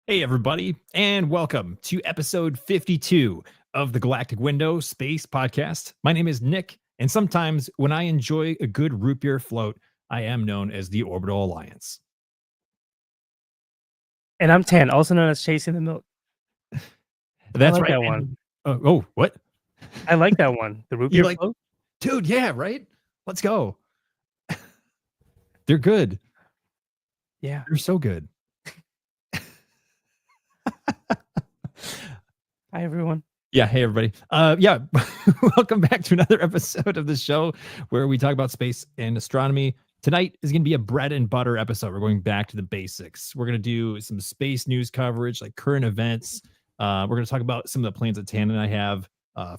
Hey, everybody, and welcome to episode 52 of the Galactic Window Space Podcast. My name is Nick, and sometimes when I enjoy a good root beer float, I am known as the Orbital Alliance. And I'm Tan, also known as Chasing the Milk. That's like right. that one. What? I like that one. The root beer float? Dude, yeah, right? Let's go. They're good. Yeah. They're so good. Hi, everyone. Yeah, hey, everybody. Welcome back to another episode of the show where we talk about space and astronomy. Tonight is going to be a bread and butter episode. We're going back to the basics. We're going to do some space news coverage, like current events. We're going to talk about some of the plans that Tan and I have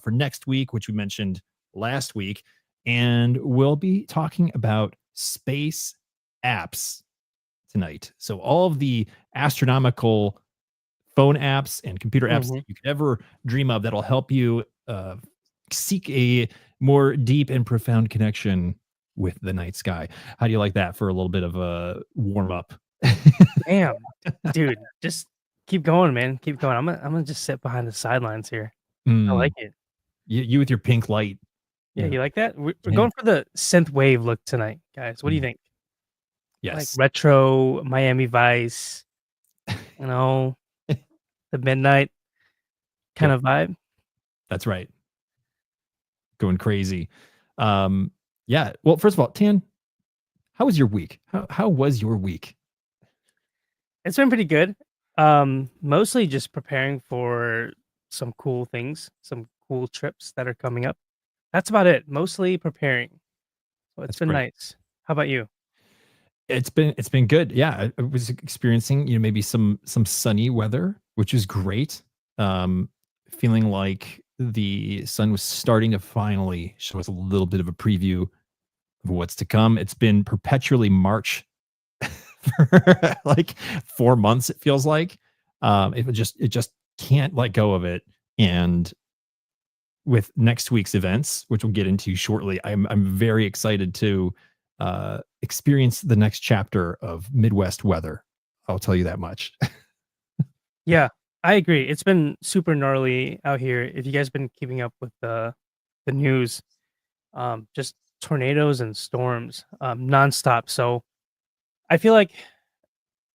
for next week, which we mentioned last week. And we'll be talking about space apps tonight. So all of the astronomical phone apps and computer apps that you could ever dream of that'll help you seek a more deep and profound connection with the night sky. How do you like that for a little bit of a warm up? Damn, dude, just keep going, man. Keep going. I'm gonna just sit behind the sidelines here. I like it. You with your pink light. Yeah, you like that? We're going for the synth wave look tonight, guys. What do you think? Yes. Like retro Miami Vice, the midnight kind of vibe. That's right. Going crazy. Yeah. Well, first of all, Tan, how was your week? How was your week? It's been pretty good. Mostly just preparing for some cool things, some cool trips that are coming up. That's about it. Mostly preparing. So it's been nice. How about you? It's been good. Yeah, I was experiencing, maybe some sunny weather, which is great. Feeling like the sun was starting to finally show us a little bit of a preview of what's to come. It's been perpetually March for like 4 months. It feels like it just can't let go of it. And with next week's events, which we'll get into shortly, I'm very excited to experience the next chapter of Midwest weather. I'll tell you that much. Yeah, I agree. It's been super gnarly out here. If you guys been keeping up with the news, just tornadoes and storms nonstop. So I feel like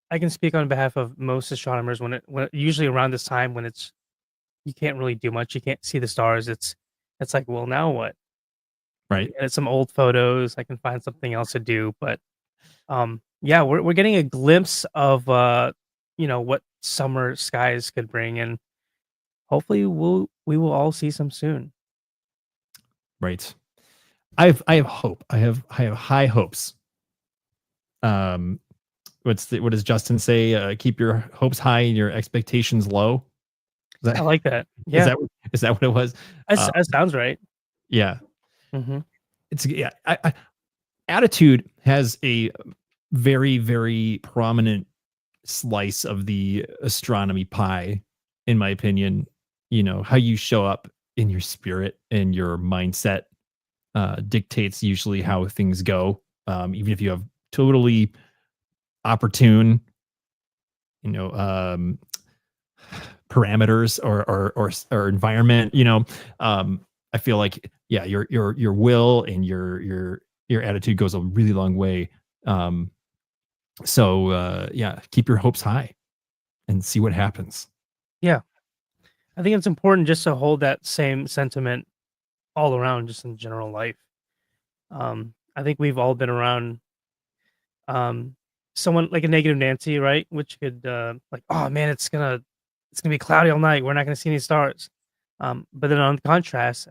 I can speak on behalf of most astronomers when usually around this time when you can't really do much. You can't see the stars. It's like, well, now what? Right. And some old photos. I can find something else to do. But yeah, we're getting a glimpse of what summer skies could bring, and hopefully we will all see some soon. Right. I have hope. I have high hopes. What does Justin say? Keep your hopes high and your expectations low. I like that. Yeah. Is that what it was? That sounds right. Yeah. Mm-hmm. It's attitude has a very, very prominent slice of the astronomy pie, in my opinion. How you show up in your spirit and your mindset dictates usually how things go. Even if you have totally opportune you know, parameters or environment, I feel like, yeah, your will and your attitude goes a really long way. Um, yeah, keep your hopes high and see what happens. Yeah. I think it's important just to hold that same sentiment all around, just in general life. I think we've all been around um someone like a negative Nancy, right? Which could like, oh man, it's gonna be cloudy all night. We're not gonna see any stars. But then on contrast,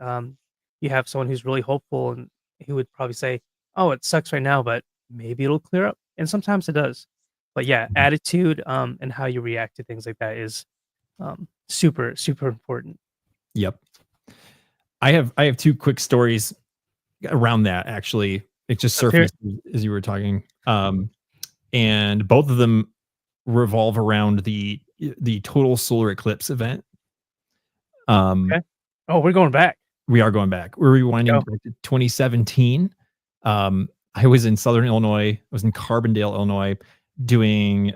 you have someone who's really hopeful and who would probably say, oh, it sucks right now, but maybe it'll clear up. And sometimes it does. But yeah, Mhm. attitude and how you react to things like that is super, super important. Yep. I have two quick stories around that actually. It just Let's hear it. surfaced as you were talking. And both of them revolve around the total solar eclipse event. Um, Okay. Oh, we're going back. we are going back. We're rewinding Go. back to 2017. I was in Southern Illinois. I was in Carbondale, Illinois, doing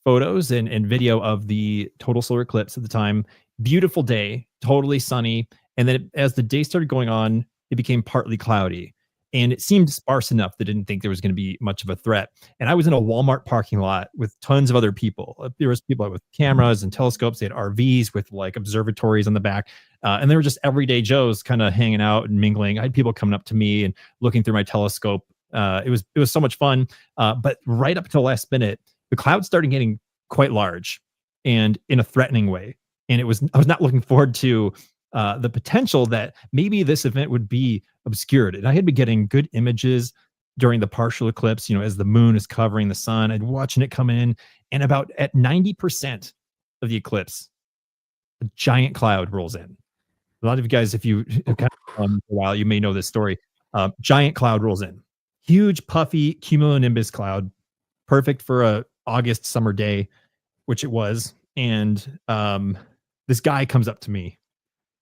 photos and video of the total solar eclipse at the time. Beautiful day, totally sunny. And then as the day started going on, it became partly cloudy. And it seemed sparse enough that I didn't think there was going to be much of a threat. And I was in a Walmart parking lot with tons of other people. There was people with cameras and telescopes. They had RVs with like observatories on the back. And they were just everyday Joes kind of hanging out and mingling. I had people coming up to me and looking through my telescope. It was so much fun. But right up to the last minute, the clouds started getting quite large and in a threatening way. And I was not looking forward to the potential that maybe this event would be obscured. And I had been getting good images during the partial eclipse, as the moon is covering the sun and watching it come in. And about at 90% of the eclipse, a giant cloud rolls in. A lot of you guys, if you have kind of for a while, you may know this story. Giant cloud rolls in. Huge, puffy cumulonimbus cloud, perfect for a August summer day, which it was. And this guy comes up to me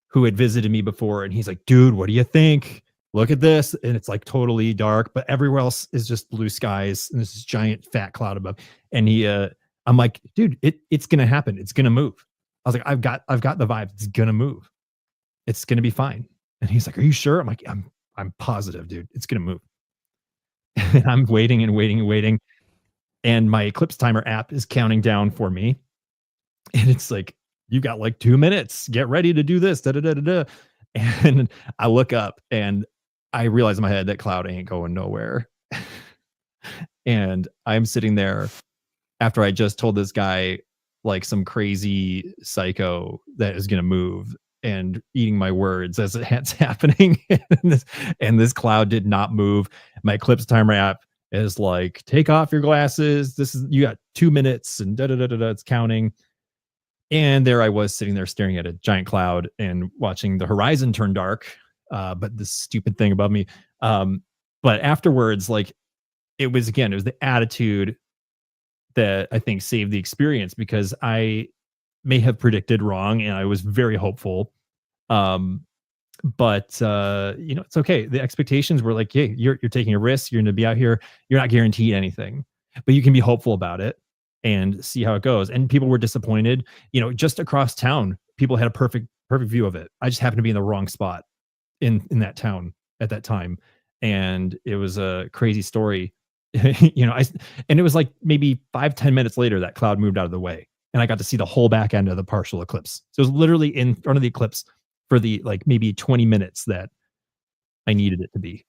who had visited me before, and he's like, dude, what do you think? Look at this. And it's like totally dark, but everywhere else is just blue skies and this giant fat cloud above. And I'm like, dude, it's gonna happen. It's gonna move. I was like, I've got the vibe. It's gonna move. It's gonna be fine. And he's like, are you sure? I'm like, I'm positive, dude. It's gonna move. And I'm waiting and waiting and waiting. And my eclipse timer app is counting down for me. And it's like, you got like 2 minutes. Get ready to do this. Da, da, da, da, da. And I look up and I realize in my head that cloud ain't going nowhere. And I'm sitting there after I just told this guy like some crazy psycho that is going to move and eating my words as it's happening. And this cloud did not move. My eclipse timer app is like, take off your glasses. You got 2 minutes and da da da da da. It's counting. And there I was sitting there staring at a giant cloud and watching the horizon turn dark. But this stupid thing above me. But afterwards, like it was the attitude that I think saved the experience, because I may have predicted wrong and I was very hopeful. But it's okay. The expectations were like, hey, you're taking a risk. You're going to be out here. You're not guaranteed anything, but you can be hopeful about it and see how it goes. And people were disappointed. Just across town, people had a perfect view of it. I just happened to be in the wrong spot in that town at that time, and it was a crazy story. And it was like maybe 5-10 minutes later that cloud moved out of the way, and I got to see the whole back end of the partial eclipse. So it was literally in front of the eclipse for the like maybe 20 minutes that I needed it to be.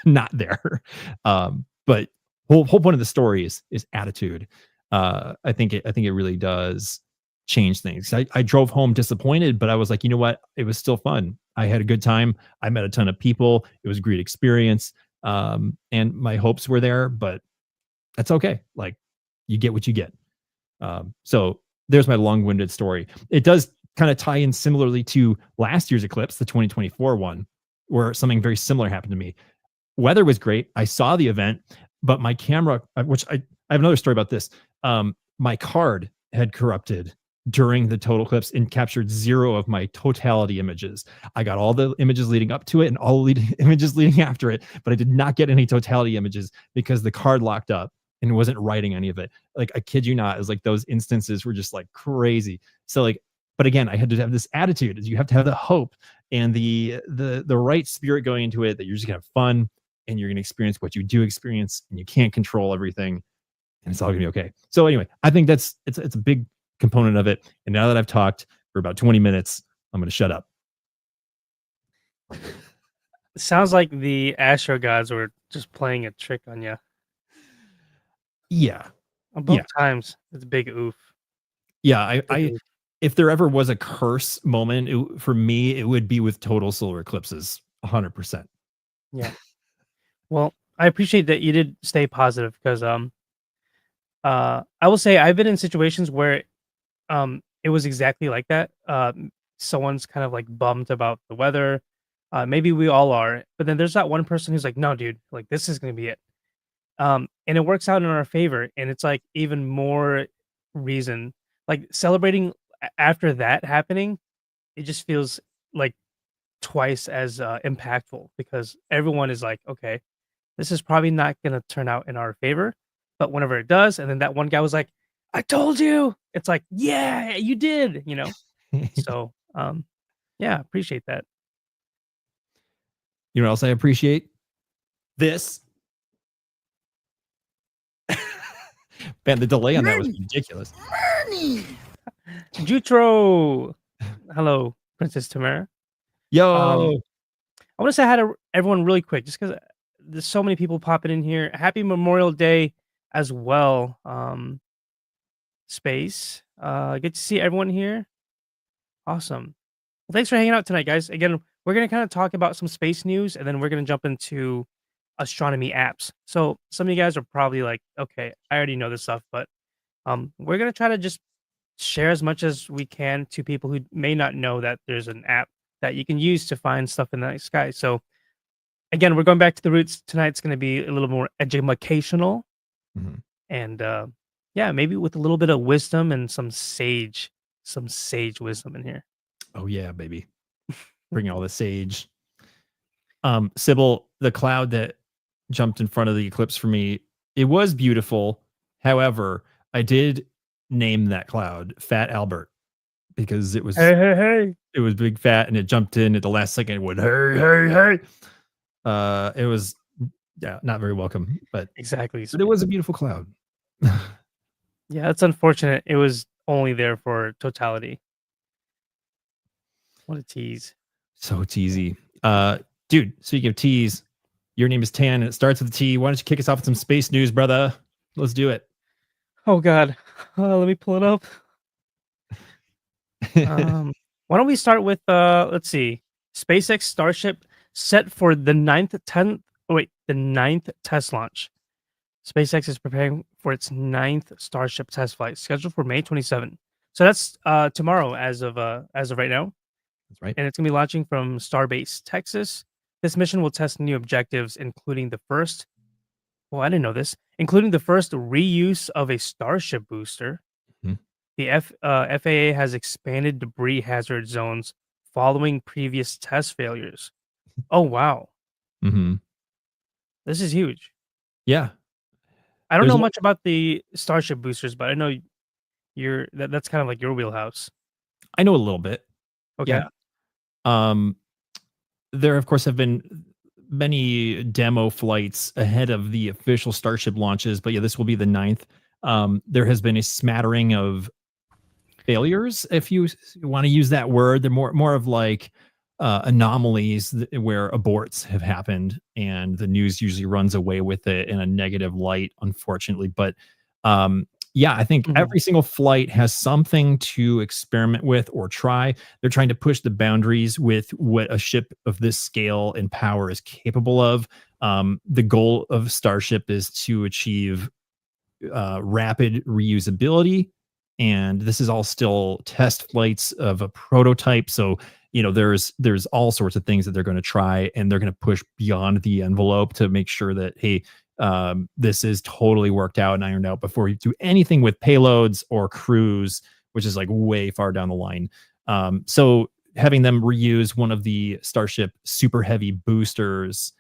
Not there. But whole point of the story is attitude. I think it really does change things. I drove home disappointed, but I was like, you know what? It was still fun. I had a good time. I met a ton of people. It was a great experience. And my hopes were there, but that's okay. Like, you get what you get. So there's my long-winded story. It does kind of tie in similarly to last year's eclipse, the 2024 one, where something very similar happened to me. Weather was great. I saw the event, but my camera, which I have another story about this. My card had corrupted during the total eclipse and captured 0 of my totality images. I got all the images leading up to it and all the images leading after it, but I did not get any totality images because the card locked up and wasn't writing any of it. Like, I kid you not, it was like those instances were just like crazy. So like, but again, I had to have this attitude. You have to have the hope and the right spirit going into it, that you're just gonna have fun and you're gonna experience what you do experience, and you can't control everything, and it's all gonna be okay. So anyway, I think it's a big component of it. And now that I've talked for about 20 minutes, I'm gonna shut up. Sounds like the Astro gods were just playing a trick on you. Yeah. On both Yeah. times. It's a big oof. Yeah. Big oof. If there ever was a curse moment, for me, it would be with total solar eclipses. 100%. Yeah. Well, I appreciate that you did stay positive because I will say I've been in situations where it was exactly like that. Someone's kind of like bummed about the weather. Maybe we all are, but then there's that one person who's like, "No, dude, like this is gonna be it." And it works out in our favor, and it's like even more reason, like celebrating after that happening. It just feels like twice as impactful because everyone is like, "Okay, this is probably not gonna turn out in our favor," but whenever it does, and then that one guy was like, "I told you," it's like, "Yeah, you did," you know. So, yeah, appreciate that. You know what else I appreciate? This. Man, the delay on that was ridiculous. Jutro, hello, Princess Tamara. Yo. I want to say hi to everyone really quick, just because there's so many people popping in here. Happy Memorial Day as well. Space. Good to see everyone here. Awesome. Well, thanks for hanging out tonight, guys. Again, we're gonna kind of talk about some space news, and then we're gonna jump into astronomy apps. So some of you guys are probably like, okay, I already know this stuff, but we're gonna try to just share as much as we can to people who may not know that there's an app that you can use to find stuff in the night sky. So again, we're going back to the roots. Tonight's going to be a little more educational Mhm. and yeah, maybe with a little bit of wisdom and some sage wisdom in here. Oh yeah, baby. Bring all the sage. Sybil, the cloud that jumped in front of the eclipse for me, it was beautiful. However, I did name that cloud Fat Albert because Hey, hey, hey. it was big fat and it jumped in at the last second. It went, hey, hey, hey. It was, yeah, not very welcome, but Exactly. it was a beautiful cloud. Yeah, it's unfortunate. It was only there for totality. What a tease. So teasy. Dude, speaking of tease, your name is Tan and it starts with a T. Why don't you kick us off with some space news, brother? Let's do it. Oh God. Let me pull it up. Why don't we start with let's see. SpaceX Starship set for the ninth test launch. SpaceX is preparing for its ninth Starship test flight, scheduled for May 27. So that's tomorrow as of right now. That's right. And it's gonna be launching from Starbase, Texas. This mission will test new objectives, including the first, well, I didn't know this, including the first reuse of a Starship booster. Mhm. The FAA has expanded debris hazard zones following previous test failures. Oh, wow. Mhm. This is huge. Yeah. I don't There's know a much about the Starship boosters, but I know that's kind of like your wheelhouse. I know a little bit. Okay. Yeah. Um, there, of course, have been many demo flights ahead of the official Starship launches, but yeah, this will be the ninth. There has been a smattering of failures, if you want to use that word. They're more of like anomalies where aborts have happened, and the news usually runs away with it in a negative light, unfortunately. But yeah, I think Mhm. every single flight has something to experiment with or try. They're trying to push the boundaries with what a ship of this scale and power is capable of. The goal of Starship is to achieve rapid reusability, and this is all still test flights of a prototype. So there's all sorts of things that they're going to try, and they're going to push beyond the envelope to make sure that, hey, this is totally worked out and ironed out before you do anything with payloads or crews, which is like way far down the line. So having them reuse one of the Starship super heavy boosters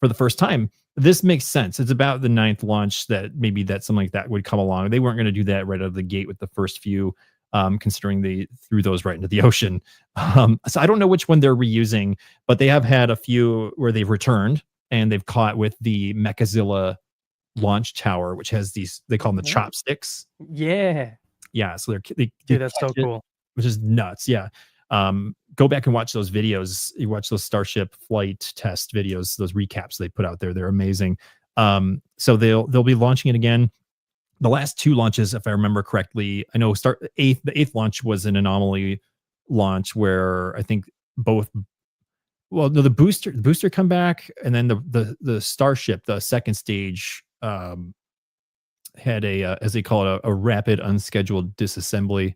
for the first time. This makes sense. It's about the 9th launch that maybe that something like that would come along. They weren't going to do that right out of the gate with the first few, considering they threw those right into the ocean. So I don't know which one they're reusing, but they have had a few where they've returned and they've caught with the Mechazilla launch tower, which has these, they call them the chopsticks. Yeah. Yeah, so they Dude, that's so catch it, cool. which is nuts. Yeah. Go back and watch those videos. You watch those Starship flight test videos, those recaps they put out there. They're amazing. So they'll be launching it again. The last 2 launches, if I remember correctly, I know the 8th launch was an anomaly launch where I think both, well, no, the booster come back, and then the Starship, the second stage, had a, as they call it, a rapid unscheduled disassembly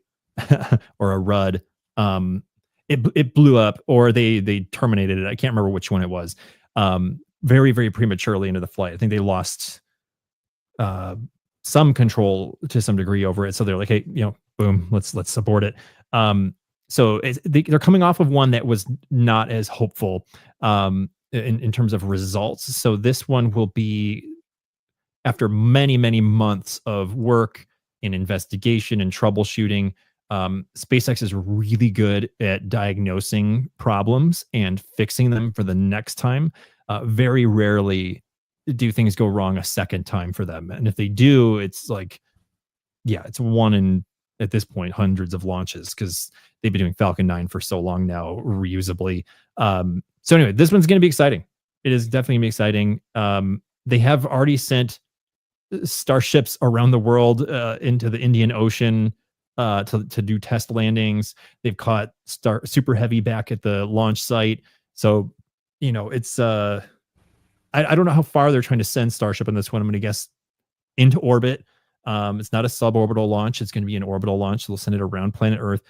or a RUD. It blew up, or they terminated it. I can't remember which one it was. Very, very prematurely into the flight. I think they lost some control to some degree over it. So they're like, hey, boom, let's abort it. So they're coming off of one that was not as hopeful in terms of results. So this one will be, after many, many months of work and investigation and troubleshooting. SpaceX is really good at diagnosing problems and fixing them for the next time. Very rarely do things go wrong a second time for them. And if they do, it's like, yeah, it's one in, at this point, hundreds of launches, because they've been doing Falcon 9 for so long now, reusably. So anyway, this one's going to be exciting. It is definitely going to be exciting. They have already sent starships around the world into the Indian Ocean to do test landings. They've caught Super Heavy back at the launch site. So, it's I don't know how far they're trying to send Starship on this one. I'm going to guess into orbit. It's not a suborbital launch. It's going to be an orbital launch. They'll send it around planet Earth.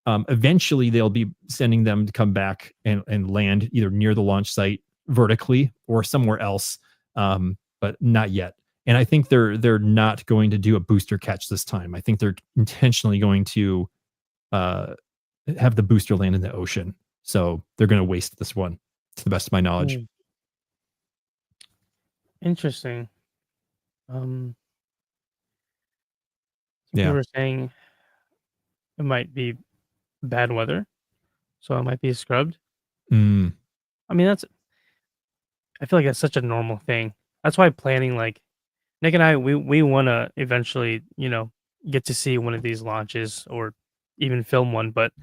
Eventually, they'll be sending them to come back and land either near the launch site vertically or somewhere else, but not yet. And I think they're not going to do a booster catch this time. I think they're intentionally going to have the booster land in the ocean. So they're going to waste this one, to the best of my knowledge. Interesting. Some Yeah. people were saying it might be bad weather, so it might be scrubbed. I mean, I feel like that's such a normal thing. That's why planning, like Nick and I, we want to eventually, get to see one of these launches or even film one. But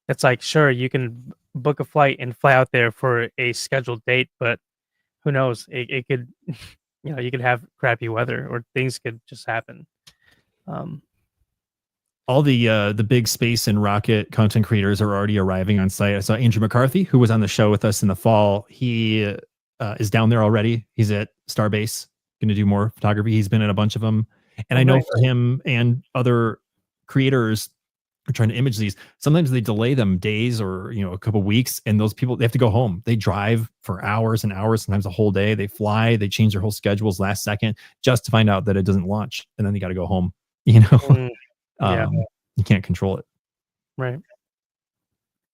it's like, sure, you can book a flight and fly out there for a scheduled date, but who knows? It could, you could have crappy weather or things could just happen. All the big space and rocket content creators are already arriving on site. I saw Andrew McCarthy, who was on the show with us in the fall. He is down there already. He's at Starbase, going to do more photography. He's been at a bunch of them. And I know for him and other creators are trying to image these, sometimes they delay them days or, a couple weeks. And those people, they have to go home. They drive for hours and hours, sometimes a whole day. They fly, they change their whole schedules last second just to find out that it doesn't launch. And then they got to go home, Yeah. You can't control it. Right.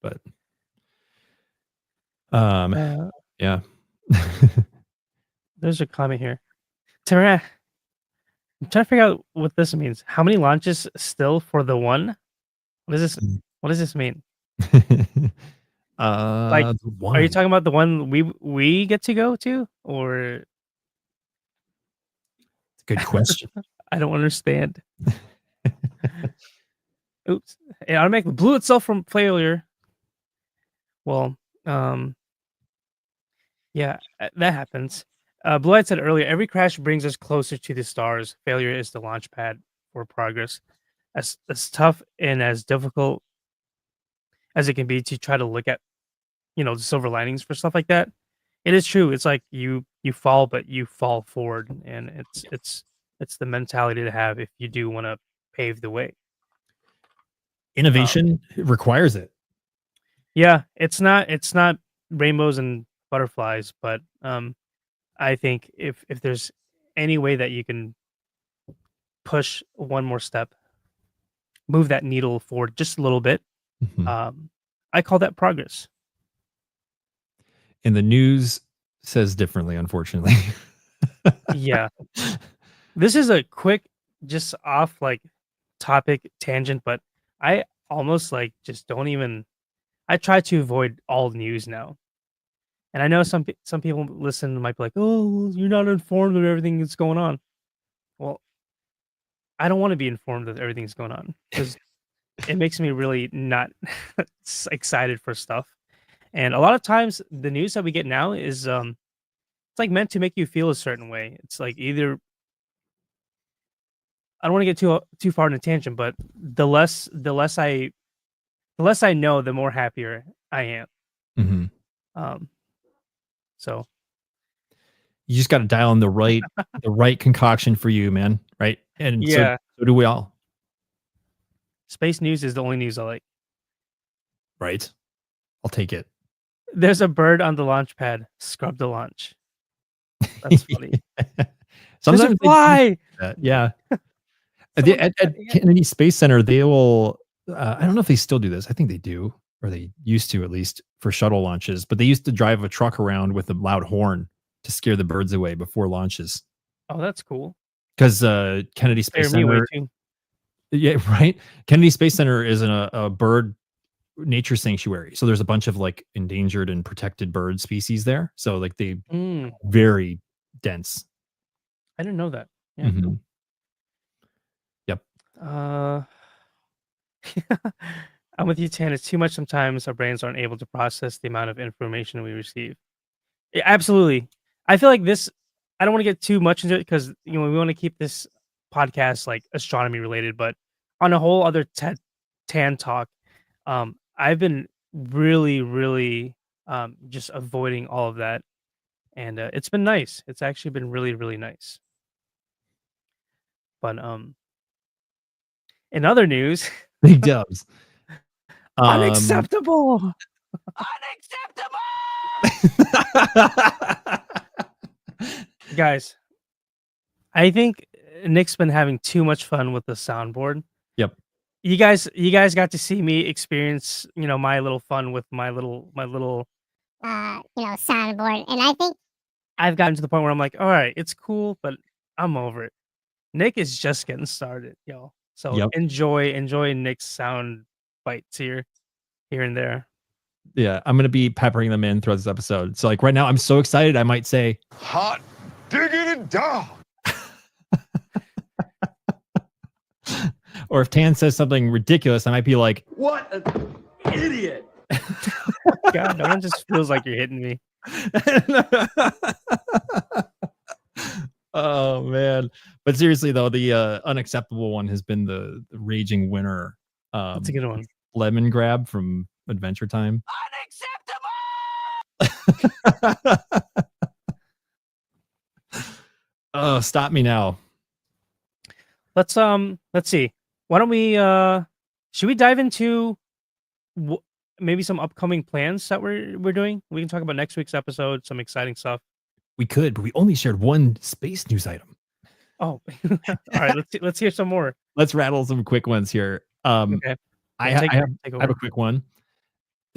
But, yeah. There's a comment here. Tara, I'm trying to figure out what this means. How many launches still for the one? What does this mean? Like, are you talking about the one we get to go to, or? Good question. I don't understand. Oops! It automatically blew itself from failure. Well, yeah, that happens. Blue Eyed said earlier, every crash brings us closer to the stars. Failure is the launch pad for progress. As tough and as difficult as it can be to try to look at, the silver linings for stuff like that. It is true. It's like you fall, but you fall forward, and it's the mentality to have if you do want to pave the way. Innovation requires it. Yeah, it's not rainbows and butterflies, but I think if there's any way that you can push one more step, move that needle forward just a little bit, I call that progress. And the news says differently, unfortunately. Yeah. This is a quick, just off like topic tangent, but I almost like just don't even. I try to avoid all news now, and I know some people listen might be like, "Oh, well, you're not informed of everything that's going on." Well, I don't want to be informed of everything that's going on because it makes me really not excited for stuff. And a lot of times, the news that we get now is it's like meant to make you feel a certain way. It's like either I don't want to get too far in a tangent, but the less I know, the more happier I am. Mhm. Um, so You just got to dial in the right concoction for you, man. Right, and yeah, so do we all. space news is the only news I like. Right, I'll take it. There's a bird on the launch pad. Scrub the launch. That's funny. There's a Sometimes they do fly. that. Yeah. Someone, At yeah. Kennedy Space Center, they will. I don't know if they still do this. I think they do, or they used to at least for shuttle launches. But they used to drive a truck around with a loud horn to scare the birds away before launches. Oh, that's cool. Because Kennedy Scare Space me away Center, too. yeah, right. Kennedy Space Center is a bird nature sanctuary. So there's a bunch of like endangered and protected bird species there. So like they Mm, very dense. I didn't know that. Yeah, Mhm. cool. Yep. Uh, I'm with you, Tan. It's too much. Sometimes our brains aren't able to process the amount of information we receive. Yeah, absolutely. I feel like this. I don't want to get too much into it because we want to keep this podcast like astronomy related, but on a whole other tan talk, I've been really, really just avoiding all of that, and it's been nice. It's actually been really, really nice. But in other news, Big dubs. Um, unacceptable, guys. I think Nick's been having too much fun with the soundboard. Yep. You guys got to see me experience, my little fun with my little soundboard. And I think I've gotten to the point where I'm like, all right, it's cool, but I'm over it. Nick is just getting started, yo. So Yep. enjoy Nick's sound bites here and there. Yeah, I'm gonna be peppering them in throughout this episode. So like right now, I'm so excited. I might say, Hot diggity dog. or if Tan says something ridiculous, I might be like, What an idiot. God, no one just feels like you're hitting me. oh man. But seriously though, the unacceptable one has been the raging winner. That's a good one. Lemon grab from Adventure Time. Oh, stop me now. Let's see. Why don't we should we dive into maybe some upcoming plans that we're doing? We can talk about next week's episode, some exciting stuff. We could, but we only shared one space news item. Oh, all right. Let's hear some more. Let's rattle some quick ones here. Okay. I Yeah, take have over. a quick one.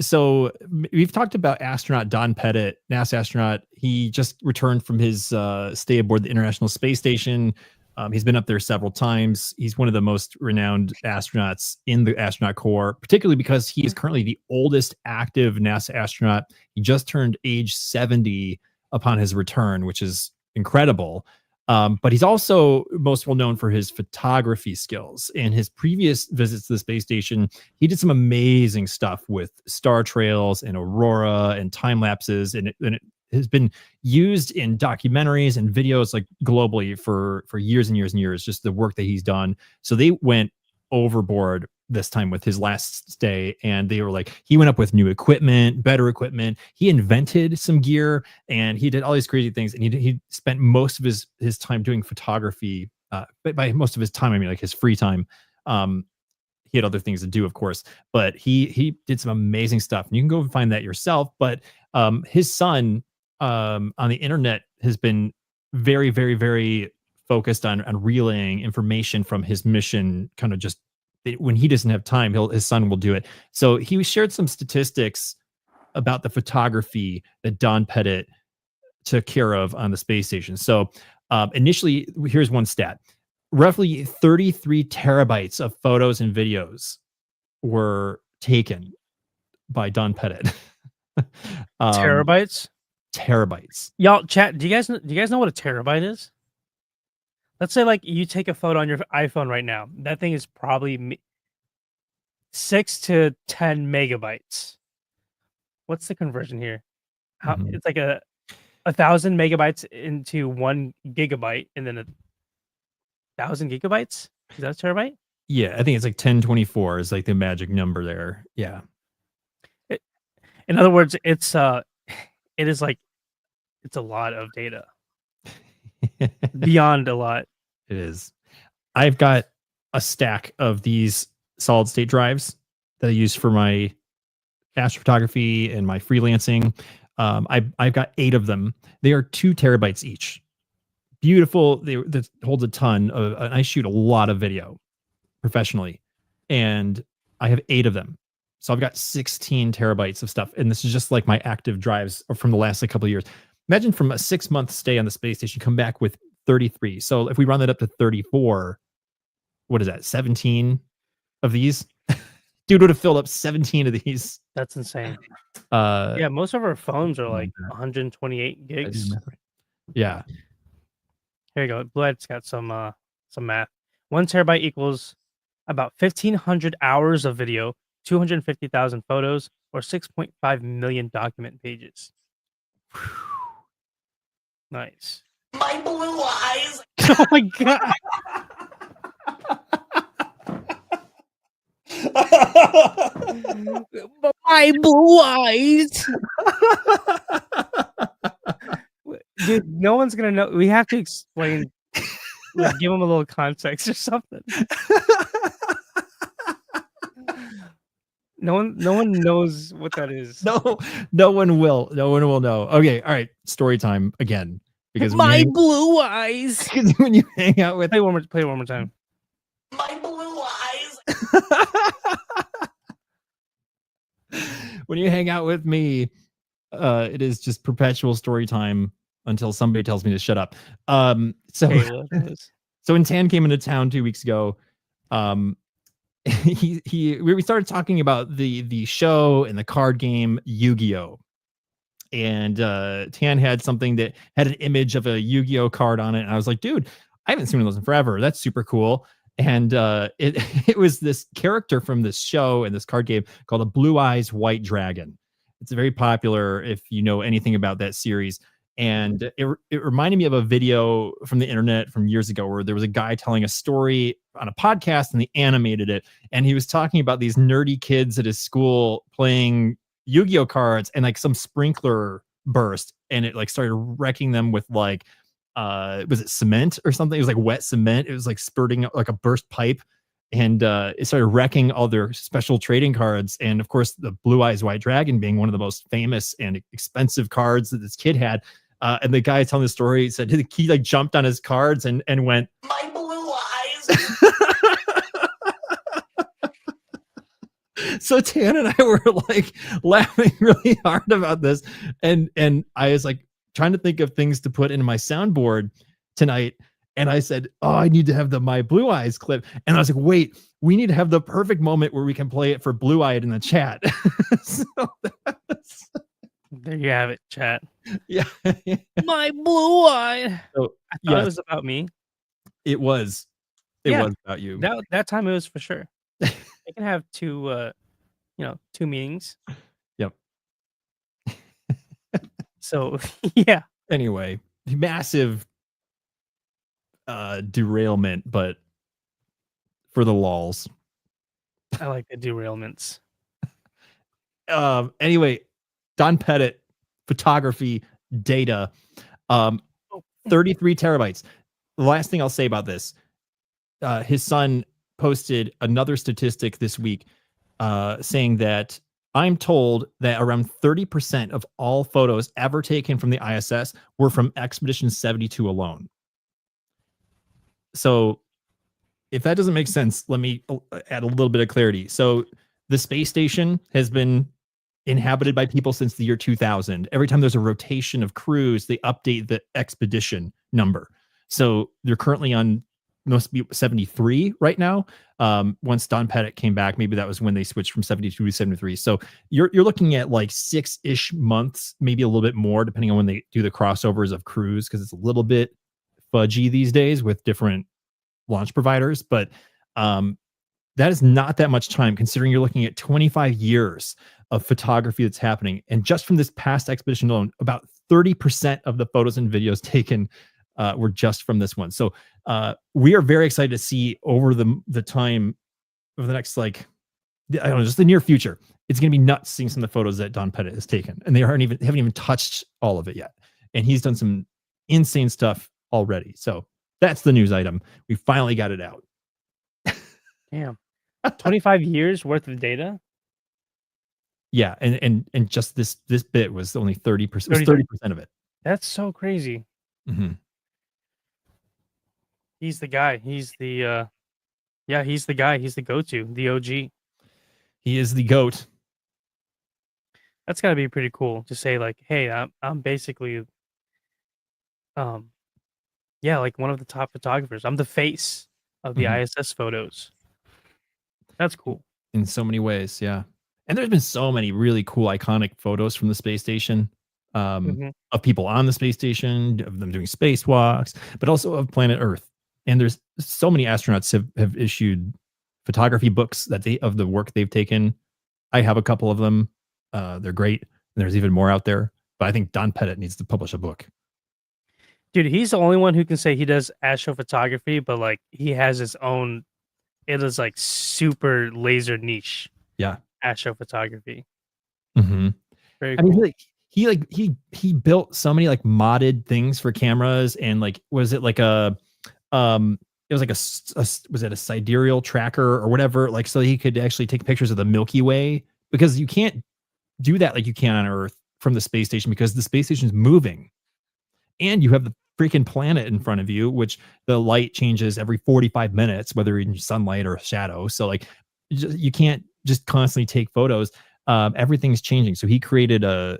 So we've talked about astronaut Don Pettit, NASA astronaut. He just returned from his stay aboard the International Space Station. He's been up there several times. He's one of the most renowned astronauts in the astronaut corps, particularly because he is currently the oldest active NASA astronaut. He just turned age 70 upon his return, which is incredible. But he's also most well known for his photography skills. In his previous visits to the space station, he did some amazing stuff with star trails and aurora and time lapses, and it has been used in documentaries and videos like globally for years and years and years. Just the work that he's done. So they went overboard this time with his last stay, and they were like, he went up with new equipment, better equipment. He invented some gear, and he did all these crazy things, and he spent most of his time doing photography. But by most of his time, I mean like his free time. He had other things to do, of course, but he did some amazing stuff, and you can go and find that yourself. But his son on the internet has been very, very, very focused on relaying information from his mission, kind of just when he doesn't have time, his son will do it. So he shared some statistics about the photography that Don Pettit took care of on the space station. So initially, here's one stat: roughly 33 terabytes of photos and videos were taken by Don Pettit. Terabytes. Terabytes. Y'all, chat. Do you guys know what a terabyte is? Let's say like you take a photo on your iPhone right now. That thing is probably 6 to 10 megabytes. What's the conversion here? How It's like a 1,000 megabytes into 1 gigabyte, and then 1,000 gigabytes. Is that a terabyte? Yeah, I think it's like 1024 is like the magic number there. Yeah. In other words, it is like it's a lot of data. Beyond a lot. It is. I've got a stack of these solid state drives that I use for my astrophotography and my freelancing. I've got 8 of them. They are 2 terabytes each. Beautiful. That holds a ton of. I shoot a lot of video professionally, and I have 8 of them. So I've got 16 terabytes of stuff, and this is just like my active drives from the last couple of years. Imagine from a 6-month stay on the space station, come back with 33. So if we run that up to 34, what is that? 17 of these? Dude would have filled up 17 of these. That's insane. Yeah, most of our phones are like 128 gigs. Yeah. Here you go. Blood's got some math. 1 terabyte equals about 1,500 hours of video, 250,000 photos, or 6.5 million document pages. Nice. My blue eyes. Oh my god. My blue eyes. Dude, no one's gonna know. We have to explain, like, give them a little context or something. No one knows what that is. No one will. No one will know. Okay, all right. Story time again. Because my blue eyes. Because when you hang out with play it one more time. My blue eyes. When you hang out with me, it is just perpetual story time until somebody tells me to shut up. So when Tan came into town 2 weeks ago, we started talking about the show and the card game Yu-Gi-Oh! And Tan had something that had an image of a Yu-Gi-Oh! Card on it, and I was like, dude, I haven't seen one of those in forever. That's super cool. And it was this character from this show and this card game called a Blue Eyes White Dragon. It's very popular if you know anything about that series. And it reminded me of a video from the internet from years ago where there was a guy telling a story on a podcast and they animated it. And he was talking about these nerdy kids at his school playing Yu-Gi-Oh cards, and like some sprinkler burst and it like started wrecking them with like, was it cement or something? It was like wet cement. It was like spurting like a burst pipe, and it started wrecking all their special trading cards. And of course, the Blue Eyes White Dragon being one of the most famous and expensive cards that this kid had. And the guy telling the story said he like jumped on his cards and went, My blue eyes. So Tan and I were like laughing really hard about this. And I was like trying to think of things to put into my soundboard tonight. And I said, oh, I need to have the My Blue Eyes clip. And I was like, wait, we need to have the perfect moment where we can play it for Blue Eyed in the chat. So there you have it, chat. Yeah. My blue eye. So, I thought it was about me. It was. It was about you. That time it was for sure. I can have two meanings. Yep. So yeah. Anyway, massive derailment, but for the lols. I like the derailments. Anyway, Don Pettit, photography, data, 33 terabytes. The last thing I'll say about this, his son posted another statistic this week saying that I'm told that around 30% of all photos ever taken from the ISS were from Expedition 72 alone. So if that doesn't make sense, let me add a little bit of clarity. So the space station has been inhabited by people since the year 2000. Every time there's a rotation of crews, they update the expedition number. So they're currently on must be 73 right now. Once Don Pettit came back, maybe that was when they switched from 72 to 73. So you're looking at like 6-ish months, maybe a little bit more, depending on when they do the crossovers of crews, because it's a little bit fudgy these days with different launch providers. But that is not that much time, considering you're looking at 25 years of photography that's happening. And just from this past expedition alone, about 30% of the photos and videos taken were just from this one. So we are very excited to see over the time of the next, like, I don't know, just the near future. It's going to be nuts seeing some of the photos that Don Pettit has taken, and they haven't even touched all of it yet. And he's done some insane stuff already. So that's the news item. We finally got it out. Damn. 25 years worth of data. Yeah, and just this bit was only 30%. 30% of it. That's so crazy. Mm-hmm. He's the guy. He's the he's the guy. He's the go-to, the OG. He is the GOAT. That's got to be pretty cool to say, like, hey, I'm basically like one of the top photographers. I'm the face of the ISS photos. That's cool. In so many ways, yeah. And there's been so many really cool, iconic photos from the space station, of people on the space station, of them doing spacewalks, but also of planet Earth. And there's so many astronauts have issued photography books of the work they've taken. I have a couple of them. They're great. And there's even more out there. But I think Don Pettit needs to publish a book. Dude, he's the only one who can say he does astrophotography, but like he has his own. It is like super laser niche. Yeah. Astrophotography. Mm-hmm. Very I cool. mean, he built so many like modded things for cameras, and like, was it like a it was like was it a sidereal tracker or whatever, like, so he could actually take pictures of the Milky Way, because you can't do that like you can on Earth from the space station, because the space station is moving and you have the freaking planet in front of you, which the light changes every 45 minutes, whether in sunlight or shadow. So like, you can't just constantly take photos. Everything's changing. So he created a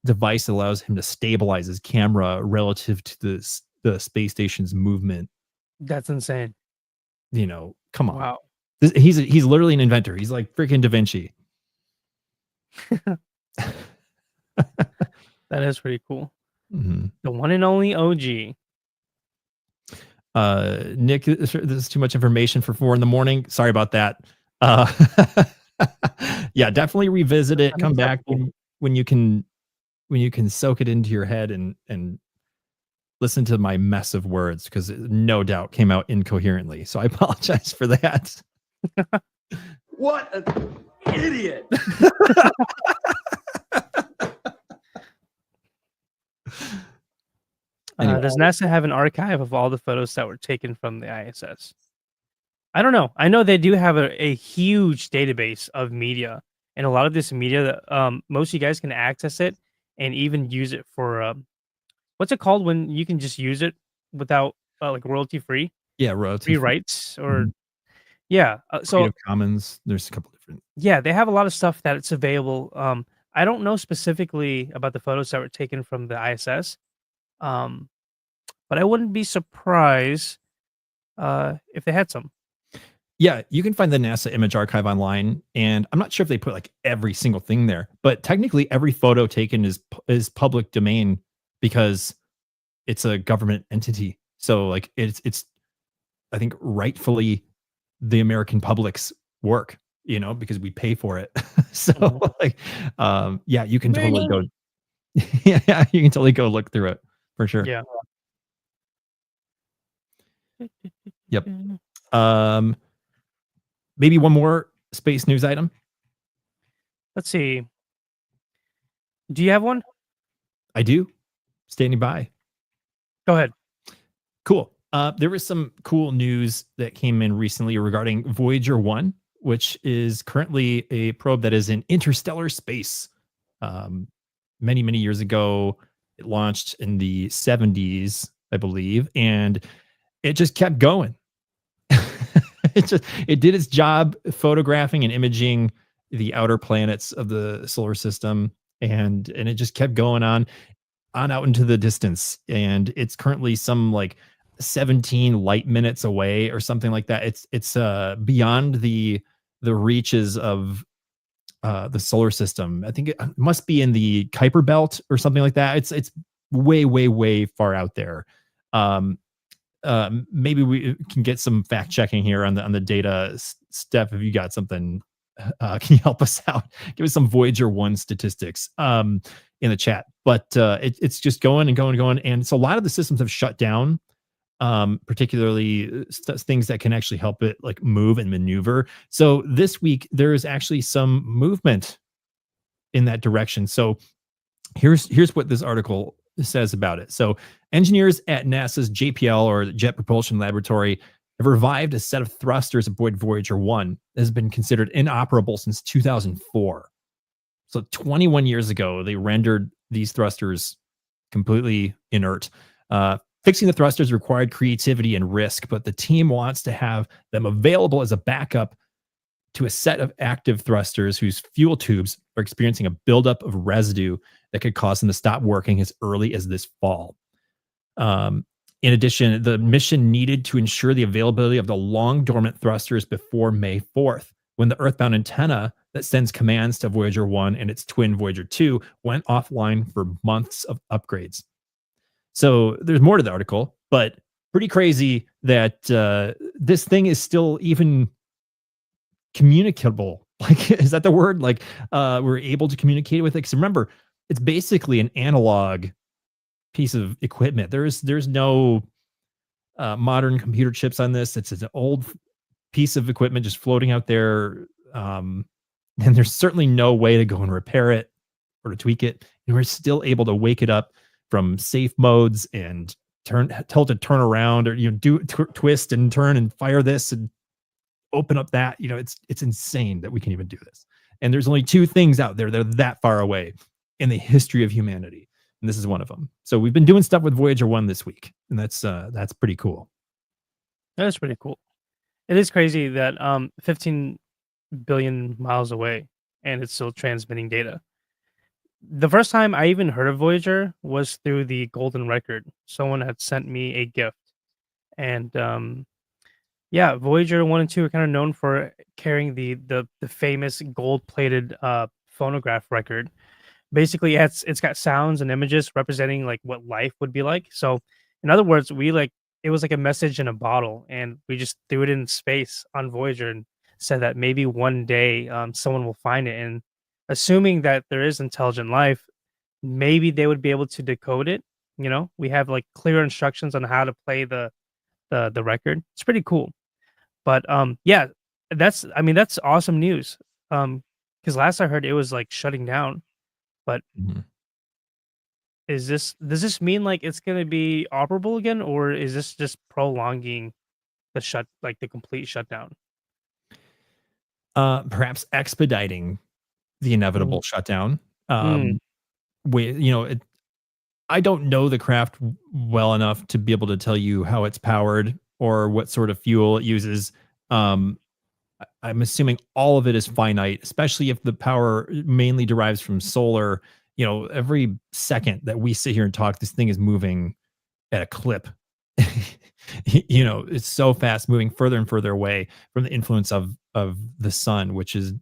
device that allows him to stabilize his camera relative to the space station's movement. That's insane. You know, come on. Wow. He's literally an inventor. He's like freaking Da Vinci. That is pretty cool. Mm-hmm. The one and only OG. Nick, this is too much information for 4 a.m. Sorry about that. Yeah, definitely revisit it. Come back when you can soak it into your head and listen to my mess of words, because it no doubt came out incoherently. So I apologize for that. What an idiot! Anyway. Does NASA have an archive of all the photos that were taken from the ISS? I don't know. I know they do have a huge database of media, and a lot of this media that most of you guys can access it and even use it for what's it called when you can just use it without like royalty free? Yeah, royalty free rights or yeah. So Creative Commons. There's a couple different. Yeah, they have a lot of stuff that it's available. I don't know specifically about the photos that were taken from the ISS, but I wouldn't be surprised if they had some. Yeah, you can find the NASA Image Archive online, and I'm not sure if they put like every single thing there, but technically every photo taken is public domain because it's a government entity. So like it's I think rightfully the American public's work, you know, because we pay for it. So like yeah, you can totally go yeah, you can totally go look through it for sure. Yeah. Yep. Maybe one more space news item. Let's see. Do you have one? I do. Standing by. Go ahead. Cool. There was some cool news that came in recently regarding Voyager 1, which is currently a probe that is in interstellar space. Many, many years ago, it launched in the 70s, I believe, and it just kept going. It did its job photographing and imaging, the outer planets of the solar system, and it just kept going on out into the distance, and it's currently some like 17 light minutes away or something like that. It's beyond the reaches of the solar system. I think it must be in the Kuiper belt or something like that. It's way way far out there. um Maybe we can get some fact checking here on the data. Steph, if you got something, can you help us out? Give us some Voyager 1 statistics in the chat. But it's just going and going and going. And so a lot of the systems have shut down, particularly things that can actually help it like move and maneuver. So this week, there is actually some movement in that direction. So here's what this article says about it. So engineers at NASA's JPL, or Jet Propulsion Laboratory, have revived a set of thrusters aboard Voyager 1 that has been considered inoperable since 2004. So 21 years ago, they rendered these thrusters completely inert. Fixing the thrusters required creativity and risk, but the team wants to have them available as a backup to a set of active thrusters whose fuel tubes are experiencing a buildup of residue that could cause them to stop working as early as this fall. In addition, the mission needed to ensure the availability of the long dormant thrusters before May 4th, when the Earthbound antenna that sends commands to Voyager 1 and its twin Voyager 2 went offline for months of upgrades. So there's more to the article, but pretty crazy that this thing is still even communicable. Like, is that the word? Like, we're able to communicate with it. Because remember, it's basically an analog piece of equipment. There's no modern computer chips on this. It's an old piece of equipment just floating out there. And there's certainly no way to go and repair it or to tweak it. And we're still able to wake it up from safe modes and tell it to turn around, or twist and turn and fire this and open up that. It's insane that we can even do this. And there's only two things out there that are that far away in the history of humanity, and this is one of them. So we've been doing stuff with Voyager 1 this week, and that's pretty cool. That is pretty cool. It is crazy that 15 billion miles away and it's still transmitting data. The first time I even heard of Voyager was through the Golden Record. Someone had sent me a gift, and yeah, Voyager 1 and 2 are kind of known for carrying the famous gold-plated phonograph record. Basically, it's got sounds and images representing like what life would be like. So, in other words, it was like a message in a bottle, and we just threw it in space on Voyager and said that maybe one day someone will find it. And assuming that there is intelligent life, maybe they would be able to decode it. We have like clear instructions on how to play the record. It's pretty cool. But yeah, that's awesome news. Because last I heard it was like shutting down. But does this mean like it's gonna be operable again, or is this just prolonging the complete shutdown? Perhaps expediting the inevitable shutdown. I don't know the craft well enough to be able to tell you how it's powered or what sort of fuel it uses. I'm assuming all of it is finite, especially if the power mainly derives from solar. Every second that we sit here and talk, this thing is moving at a clip. It's so fast, moving further and further away from the influence of the sun, which is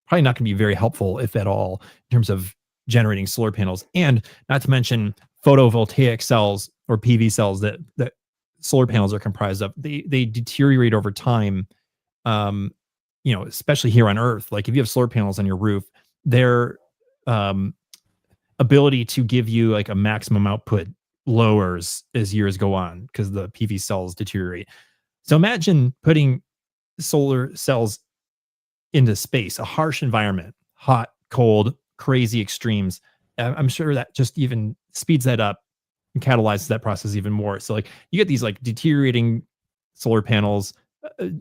probably not going to be very helpful, if at all, in terms of generating solar panels. And not to mention photovoltaic cells, or PV cells, that solar panels are comprised of. They deteriorate over time. Especially here on Earth. Like, if you have solar panels on your roof, their ability to give you like a maximum output lowers as years go on because the PV cells deteriorate. So imagine putting solar cells into space, a harsh environment, hot, cold, crazy extremes. I'm sure that just even speeds that up and catalyzes that process even more. So like, you get these like deteriorating solar panels,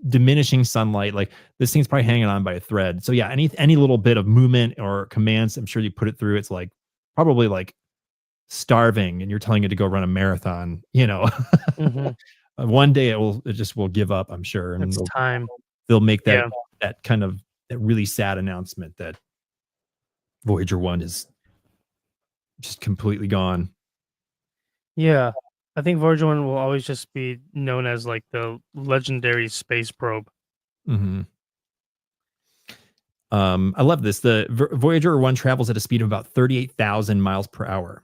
diminishing sunlight. Like, this thing's probably hanging on by a thread. So yeah, any little bit of movement or commands, I'm sure you put it through, it's like probably like starving, and you're telling it to go run a marathon. One day it just will give up, I'm sure, and It's time. they'll make that kind of really sad announcement that Voyager 1 is just completely gone. Yeah. I think Voyager 1 will always just be known as like the legendary space probe. Mm-hmm. I love this. The Voyager 1 travels at a speed of about 38,000 miles per hour,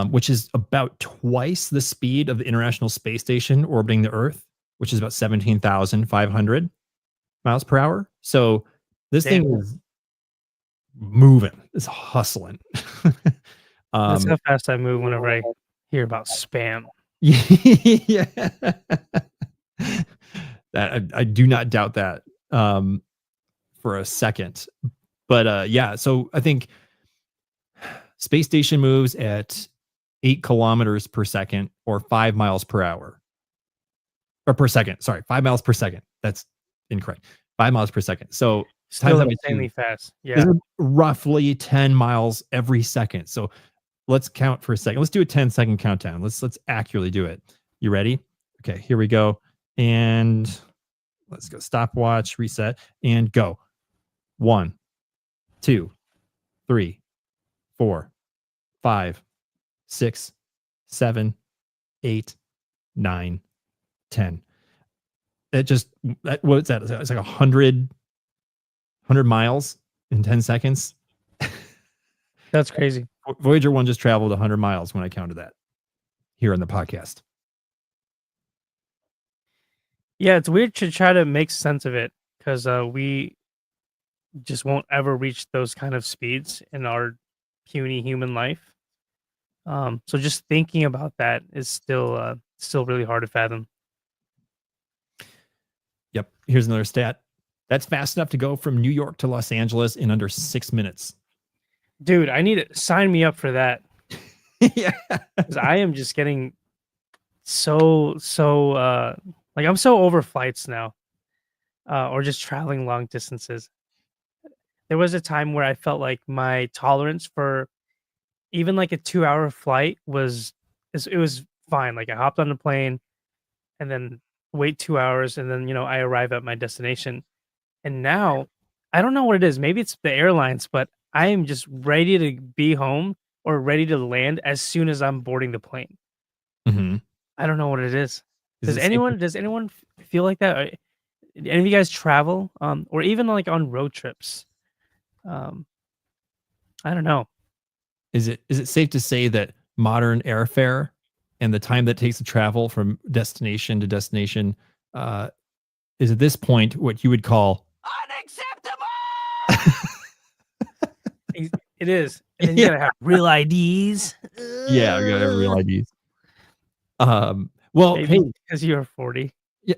which is about twice the speed of the International Space Station orbiting the Earth, which is about 17,500 miles per hour. So this Damn. thing is moving. It's hustling. That's how fast I move whenever I hear about spam. Yeah. That I do not doubt that for a second. But yeah, so I think space station moves at 8 kilometers per second or 5 miles per hour. Or per second. Sorry, 5 miles per second. That's incorrect. 5 miles per second. So Still times that by insanely 2 fast. Yeah. is roughly 10 miles every second. So let's count for a second. Let's do a 10-second countdown. Let's accurately do it. You ready? Okay, here we go. And let's go stopwatch, reset, and go. 1, 2, 3, 4, 5, 6, 7, 8, 9, 10. It just, what's that? It's like 100 miles in 10 seconds. That's crazy. Voyager 1 just traveled 100 miles when I counted that here on the podcast. Yeah, it's weird to try to make sense of it because we just won't ever reach those kind of speeds in our puny human life. So just thinking about that is still really hard to fathom. Yep. Here's another stat. That's fast enough to go from New York to Los Angeles in under 6 minutes. Dude, I need to sign me up for that. Yeah. Because I am just getting so like I'm so over flights now. Or just traveling long distances. There was a time where I felt like my tolerance for even like a 2-hour flight was fine. Like I hopped on the plane and then wait 2 hours and then I arrive at my destination. And now I don't know what it is. Maybe it's the airlines, but I am just ready to be home or ready to land as soon as I'm boarding the plane. Mm-hmm. I don't know what it is. Is Does it anyone feel like that? Any of you guys travel or even like on road trips? I don't know. Is it safe to say that modern airfare and the time that takes to travel from destination to destination is at this point what you would call Unacceptable! It is. And then you gotta have real IDs. Yeah, we gotta have real IDs. Well, Maybe hey, because you're 40. yeah.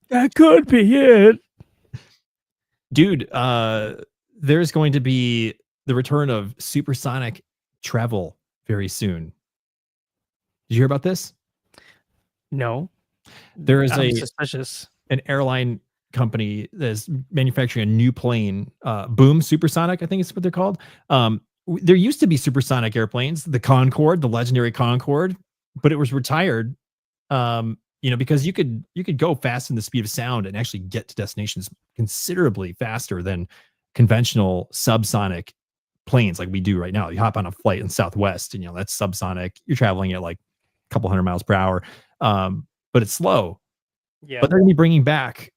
That could be it. Dude, there's going to be the return of supersonic travel very soon. Did you hear about this? No. There is I'm suspicious. an airline company that's manufacturing a new plane, Boom Supersonic, I think is what they're called. There used to be supersonic airplanes, the Concorde, the legendary Concorde, but it was retired. Because you could go fast in the speed of sound and actually get to destinations considerably faster than conventional subsonic planes like we do right now. You hop on a flight in Southwest and that's subsonic. You're traveling at like a couple hundred miles per hour. But it's slow. Yeah. But they're going to be bringing back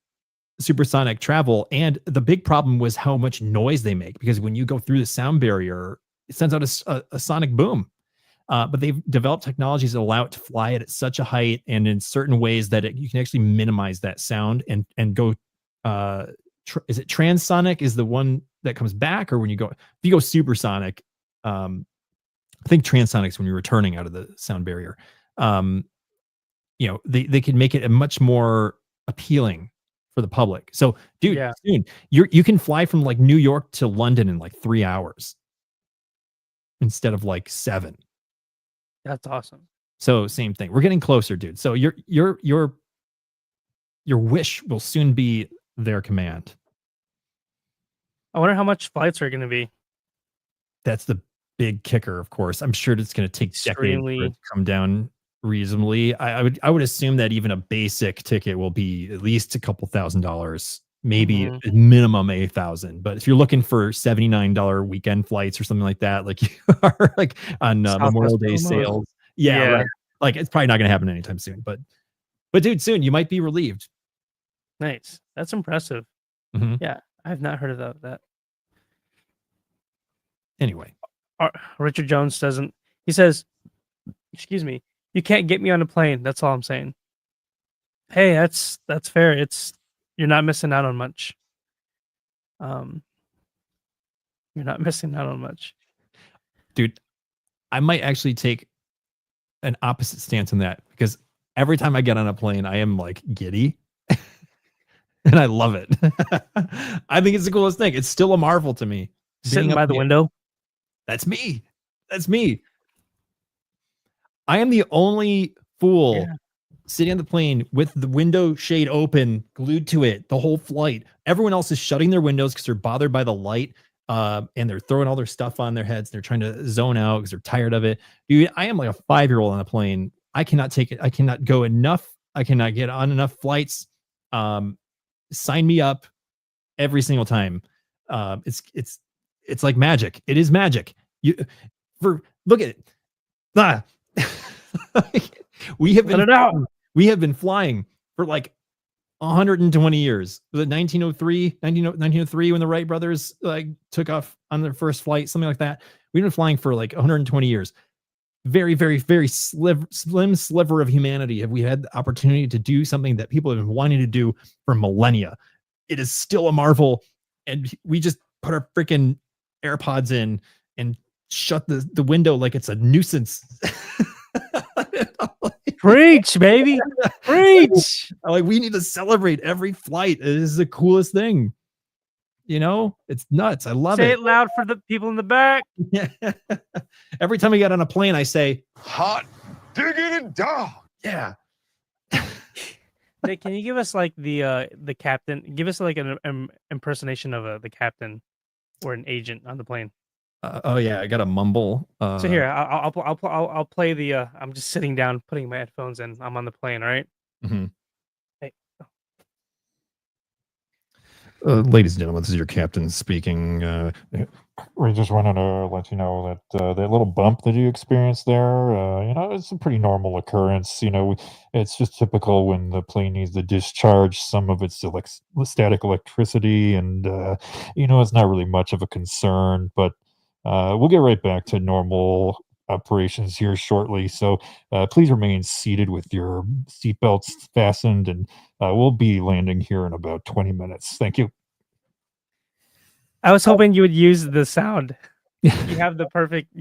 supersonic travel. And the big problem was how much noise they make, because when you go through the sound barrier, it sends out a sonic boom. But they've developed technologies that allow it to fly at such a height and in certain ways that you can actually minimize that sound and go. Is it transonic? Is the one that comes back, or if you go supersonic? I think transonic is when you're returning out of the sound barrier. They can make it a much more appealing for the public. So, dude, soon you can fly from like New York to London in like 3 hours instead of like 7. That's awesome. So same thing. We're getting closer, dude. So your wish will soon be their command. I wonder how much flights are going to be. That's the big kicker, of course. I'm sure it's going to take decades for it to come down reasonably. I would assume that even a basic ticket will be at least a couple $1,000 maybe minimum 8,000. But if you're looking for $79 weekend flights or something like that, like you are like on Memorial Day sales, yeah, right. Like it's probably not going to happen anytime soon. But dude, soon you might be relieved. Nice. That's impressive. Mhm. Yeah, I have not heard of that. Anyway, Richard Jones doesn't. He says, "Excuse me, you can't get me on a plane." That's all I'm saying. Hey, that's fair. You're not missing out on much. You're not missing out on much. dude, I might actually take an opposite stance on that because every time I get on a plane, I am like giddy. And I love it. I think it's the coolest thing. It's still a marvel to me. Sitting by the window. That's me. That's me. I am the only fool sitting on the plane with the window shade open, glued to it, the whole flight. Everyone else is shutting their windows because they're bothered by the light. And they're throwing all their stuff on their heads. They're trying to zone out because they're tired of it. Dude, I am like a 5-year-old on a plane. I cannot take it. I cannot go enough. I cannot get on enough flights. Sign me up every single time. It's like magic. It is magic. Look at it. We have been flying for like 120 years. Was it 1903 when the Wright brothers like took off on their first flight, something like that. We've been flying for like 120 years. Very, very, very slim sliver of humanity have we had the opportunity to do something that people have been wanting to do for millennia. It is still a marvel, and we just put our freaking AirPods in and shut the window like it's a nuisance. Preach, baby. Preach. Like we need to celebrate every flight. It is the coolest thing. You know, it's nuts. I love it. Say it loud for the people in the back. Every time I get on a plane, I say, hot diggity dog. Yeah. Nick, can you give us like the captain? Give us like an impersonation of the captain or an agent on the plane. Oh yeah, I got a mumble. So here, I'll play the. I'm just sitting down, putting my headphones in. I'm on the plane, all right? Mm-hmm. Hey. Ladies and gentlemen, this is your captain speaking. We just wanted to let you know that that little bump that you experienced there, it's a pretty normal occurrence. It's just typical when the plane needs to discharge some of its static electricity, and it's not really much of a concern. But we'll get right back to normal operations here shortly. So please remain seated with your seatbelts fastened, and we'll be landing here in about 20 minutes. Thank you. I was hoping you would use the sound. You have the perfect.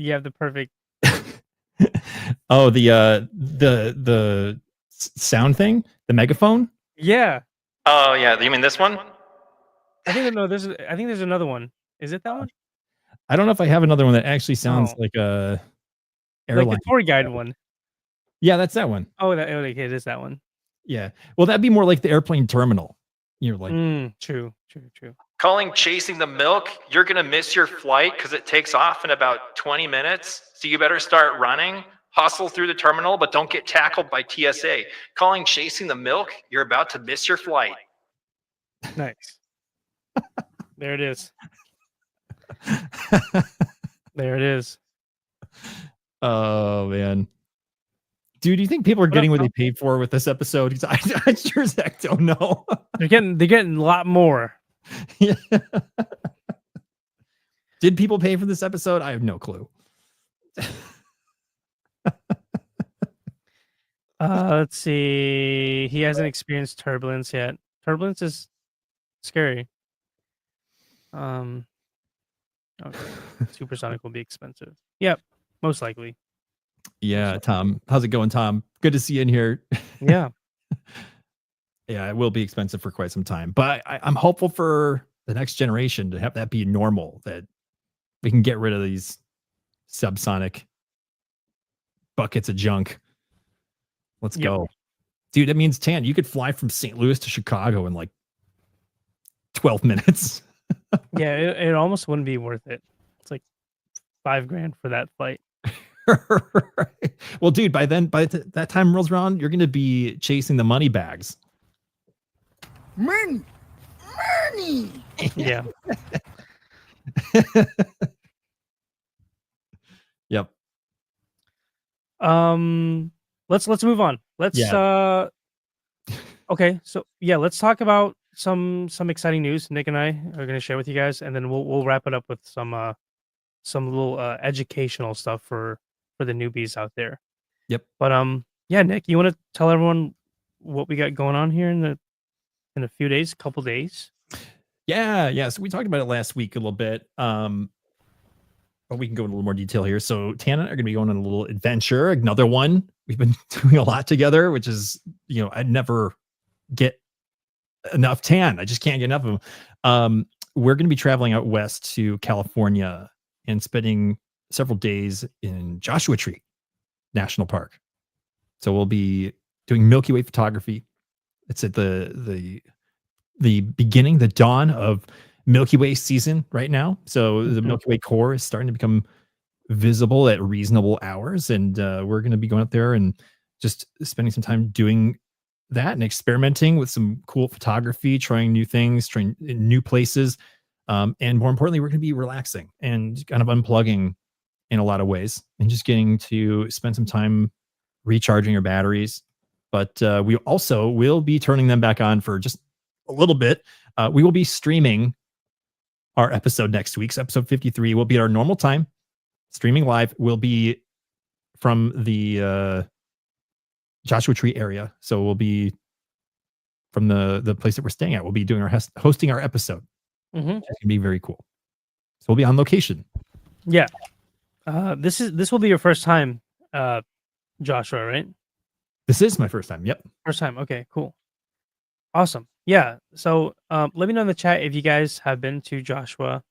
Oh, the sound thing, the megaphone. Yeah. Oh yeah, you mean this one? I think there's another one. Is it that one? I don't know if I have another one that actually sounds like a airline. Like the tour guide one. Yeah, that's that one. Oh, it is that one. Yeah. Well, that'd be more like the airplane terminal. You're like, true. Calling chasing the milk, you're going to miss your flight because it takes off in about 20 minutes. So you better start running, hustle through the terminal, but don't get tackled by TSA. Calling chasing the milk, you're about to miss your flight. Nice. There it is. There it is. Oh, man. Dude, do you think people are getting what they paid for with this episode? Because I sure as heck don't know. They're getting a lot more. Yeah. Did people pay for this episode? I have no clue. Let's see. He hasn't experienced turbulence yet. Turbulence is scary. Okay. Supersonic will be expensive. Yep, most likely. Yeah, Tom. How's it going, Tom? Good to see you in here. Yeah. Yeah, it will be expensive for quite some time. But I'm hopeful for the next generation to have that be normal, that we can get rid of these subsonic buckets of junk. Let's go. Dude, that means, Tan, you could fly from St. Louis to Chicago in like 12 minutes. Yeah, it almost wouldn't be worth it. It's like $5,000 for that flight. Right. Well, dude, by that time rolls around, you're going to be chasing the money bags. Money. Bernie. Yeah. Yep. Let's move on. Okay, so yeah, let's talk about some exciting news Nick and I are going to share with you guys, and then we'll wrap it up with some little educational stuff for the newbies out there. Yep. But yeah, Nick, you want to tell everyone what we got going on here in a few days, couple days? Yeah. So we talked about it last week a little bit. But we can go into a little more detail here. So Tana are going to be going on a little adventure, another one. We've been doing a lot together, which is, I'd never get enough Tan. I just can't get enough of them. We're going to be traveling out west to California and spending several days in Joshua Tree National Park. So we'll be doing Milky Way photography. It's at the beginning, the dawn of Milky Way season right now. So the Milky Way core is starting to become visible at reasonable hours. And we're going to be going up there and just spending some time doing that and experimenting with some cool photography, trying new things, trying new places. And more importantly, we're going to be relaxing and kind of unplugging in a lot of ways and just getting to spend some time recharging our batteries. But we also will be turning them back on for just a little bit. We will be streaming our episode next week's episode 53 will be at our normal time. Streaming live will be from the Joshua Tree area. So we'll be from the place that we're staying at. We'll be doing hosting our episode. It's going to be very cool. So we'll be on location. Yeah. This will be your first time, Joshua, right? This is my first time. Yep. First time. Okay, cool. Awesome. Yeah. So let me know in the chat if you guys have been to Joshua,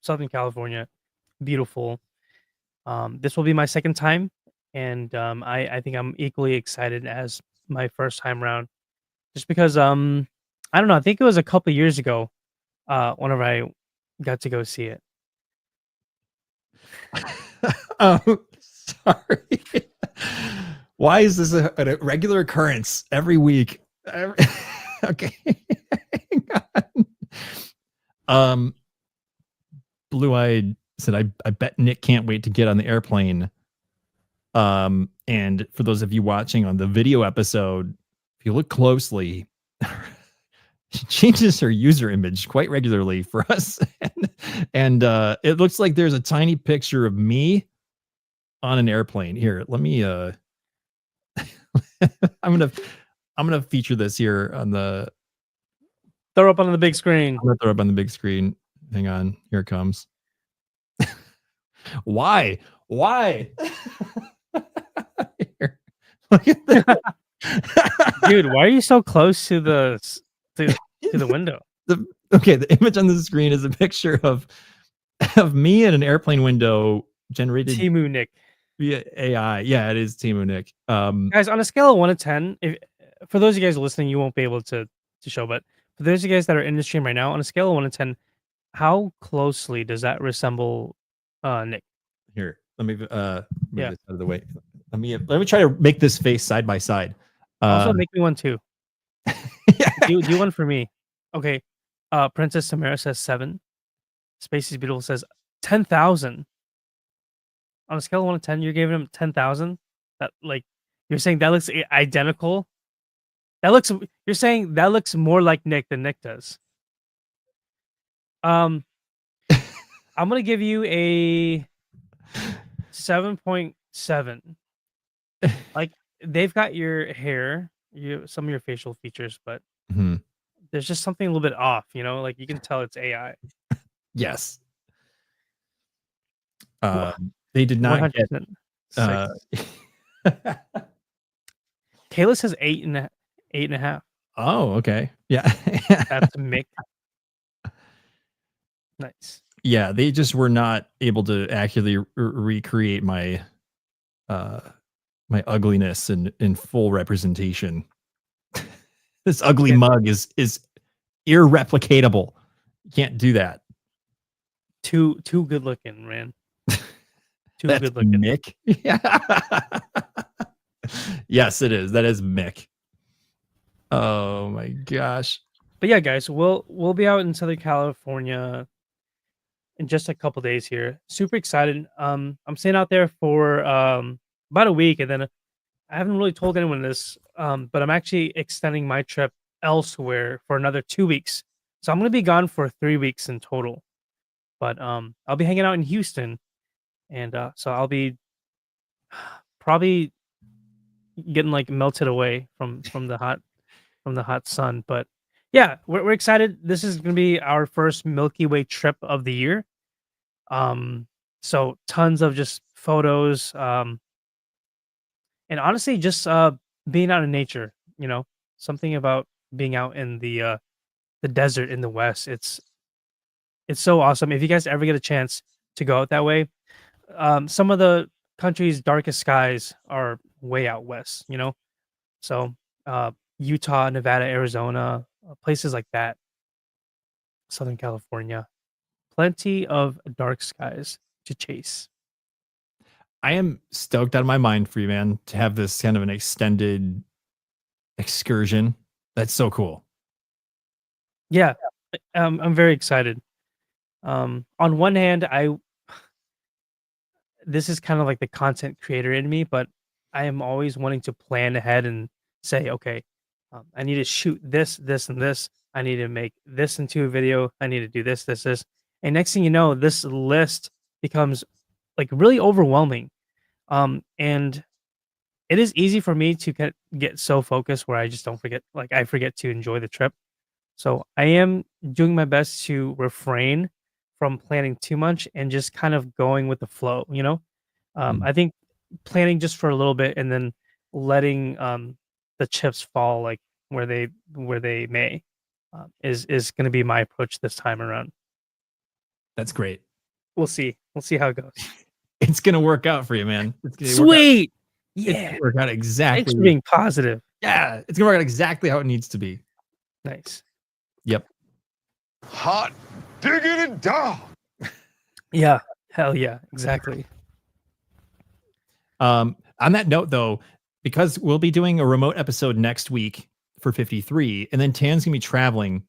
Southern California. Beautiful. This will be my second time, and I think I'm equally excited as my first time around. Just because I don't know, I think it was a couple years ago, whenever I got to go see it. Oh, sorry. Why is this a regular occurrence every week? Okay. Hang on. Blue Eyed said, I bet Nick can't wait to get on the airplane. And for those of you watching on the video episode, if you look closely, she changes her user image quite regularly for us. and it looks like there's a tiny picture of me on an airplane. Here, let me I'm gonna feature this here on the Throw up on the big screen. I'm gonna throw up on the big screen. Hang on, here it comes. Why? Here. Look at that. Dude, why are you so close to the window? The image on the screen is a picture of me in an airplane window generated Timu Nick via AI. Yeah, it is Timu Nick. Guys, on a scale of 1 to 10, for those of you guys listening, you won't be able to show, but for those of you guys that are in the stream right now, on a scale of 1 to 10, how closely does that resemble Nick? Here, let me move Yeah. this out of the way. Let me try to make this face side by side. Also, make me one too. Yeah. Do one for me. Okay. Princess Samara says 7. Space is Beautiful says 10,000. On a scale of 1 to 10, you're giving him 10,000. That, like, you're saying that looks identical. You're saying that looks more like Nick than Nick does. I'm gonna give you a 7.7. Like, they've got your hair, some of your facial features, but there's just something a little bit off, like you can tell it's AI. Yes. They did not get 100%. Kayla says 8.5. Oh, okay. Yeah. That's Mick. Nice. Yeah, they just were not able to accurately recreate my my ugliness in full representation. This ugly mug is irreplicatable. You can't do that. Too good looking, man. Too That's good looking. Mick. Yeah. Yes, it is. That is Mick. Oh my gosh. But yeah, guys, we'll be out in Southern California in just a couple days here. Super excited. I'm staying out there for about a week, and then I haven't really told anyone this, but I'm actually extending my trip elsewhere for another 2 weeks. So I'm gonna be gone for 3 weeks in total. But I'll be hanging out in Houston, and so I'll be probably getting like melted away from the hot sun. But yeah, we're excited. This is gonna be our first Milky Way trip of the year. Um, so tons of just photos, and honestly, just being out in nature. You know, something about being out in the desert in the West. It's so awesome. If you guys ever get a chance to go out that way, some of the country's darkest skies are way out west. You know, so Utah, Nevada, Arizona, places like that, Southern California, plenty of dark skies to chase. I am stoked out of my mind for you, man, to have this kind of an extended excursion. That's so cool. Yeah, I'm very excited. On one hand, this is kind of like the content creator in me, but I am always wanting to plan ahead and say, okay, I need to shoot this, this, and this. I need to make this into a video. I need to do this, this, this. And next thing you know, this list becomes like really overwhelming. And it is easy for me to get so focused where I just don't forget, like I forget to enjoy the trip. So I am doing my best to refrain from planning too much and just kind of going with the flow, you know? I think planning just for a little bit and then letting the chips fall like where they may is going to be my approach this time around. That's great. We'll see. We'll see how it goes. It's gonna work out for you, man. It's gonna Sweet. It's Yeah. gonna work out Thanks exactly. for being positive. Yeah, it's gonna work out exactly how it needs to be. Nice. Yep. Hot diggity dog. Yeah. Hell yeah. Exactly. On that note, though, because we'll be doing a remote episode next week for 53, and then Tan's gonna be traveling.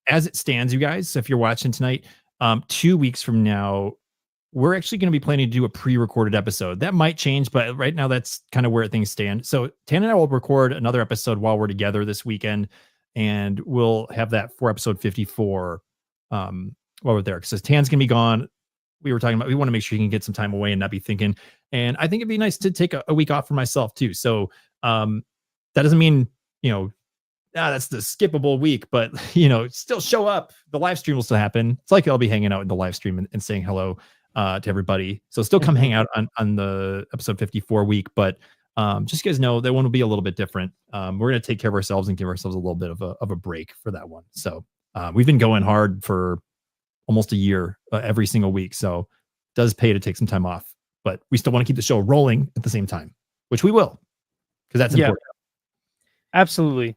As it stands, you guys, so if you're watching tonight, 2 weeks from now, we're actually going to be planning to do a pre-recorded episode. That might change, but right now that's kind of where things stand. So Tan and I will record another episode while we're together this weekend, and we'll have that for episode 54 while we're there. Because Tan's going to be gone. We were talking about, we want to make sure he can get some time away and not be thinking. And I think it'd be nice to take a week off for myself too. So that doesn't mean, that's the skippable week, but still show up. The live stream will still happen. It's like I'll be hanging out in the live stream and saying hello to everybody. So still come hang out on the episode 54 week, but just so you guys know that one will be a little bit different. We're going to take care of ourselves and give ourselves a little bit of a break for that one. So we've been going hard for almost a year every single week. So it does pay to take some time off, but we still want to keep the show rolling at the same time, which we will, because that's important. Absolutely.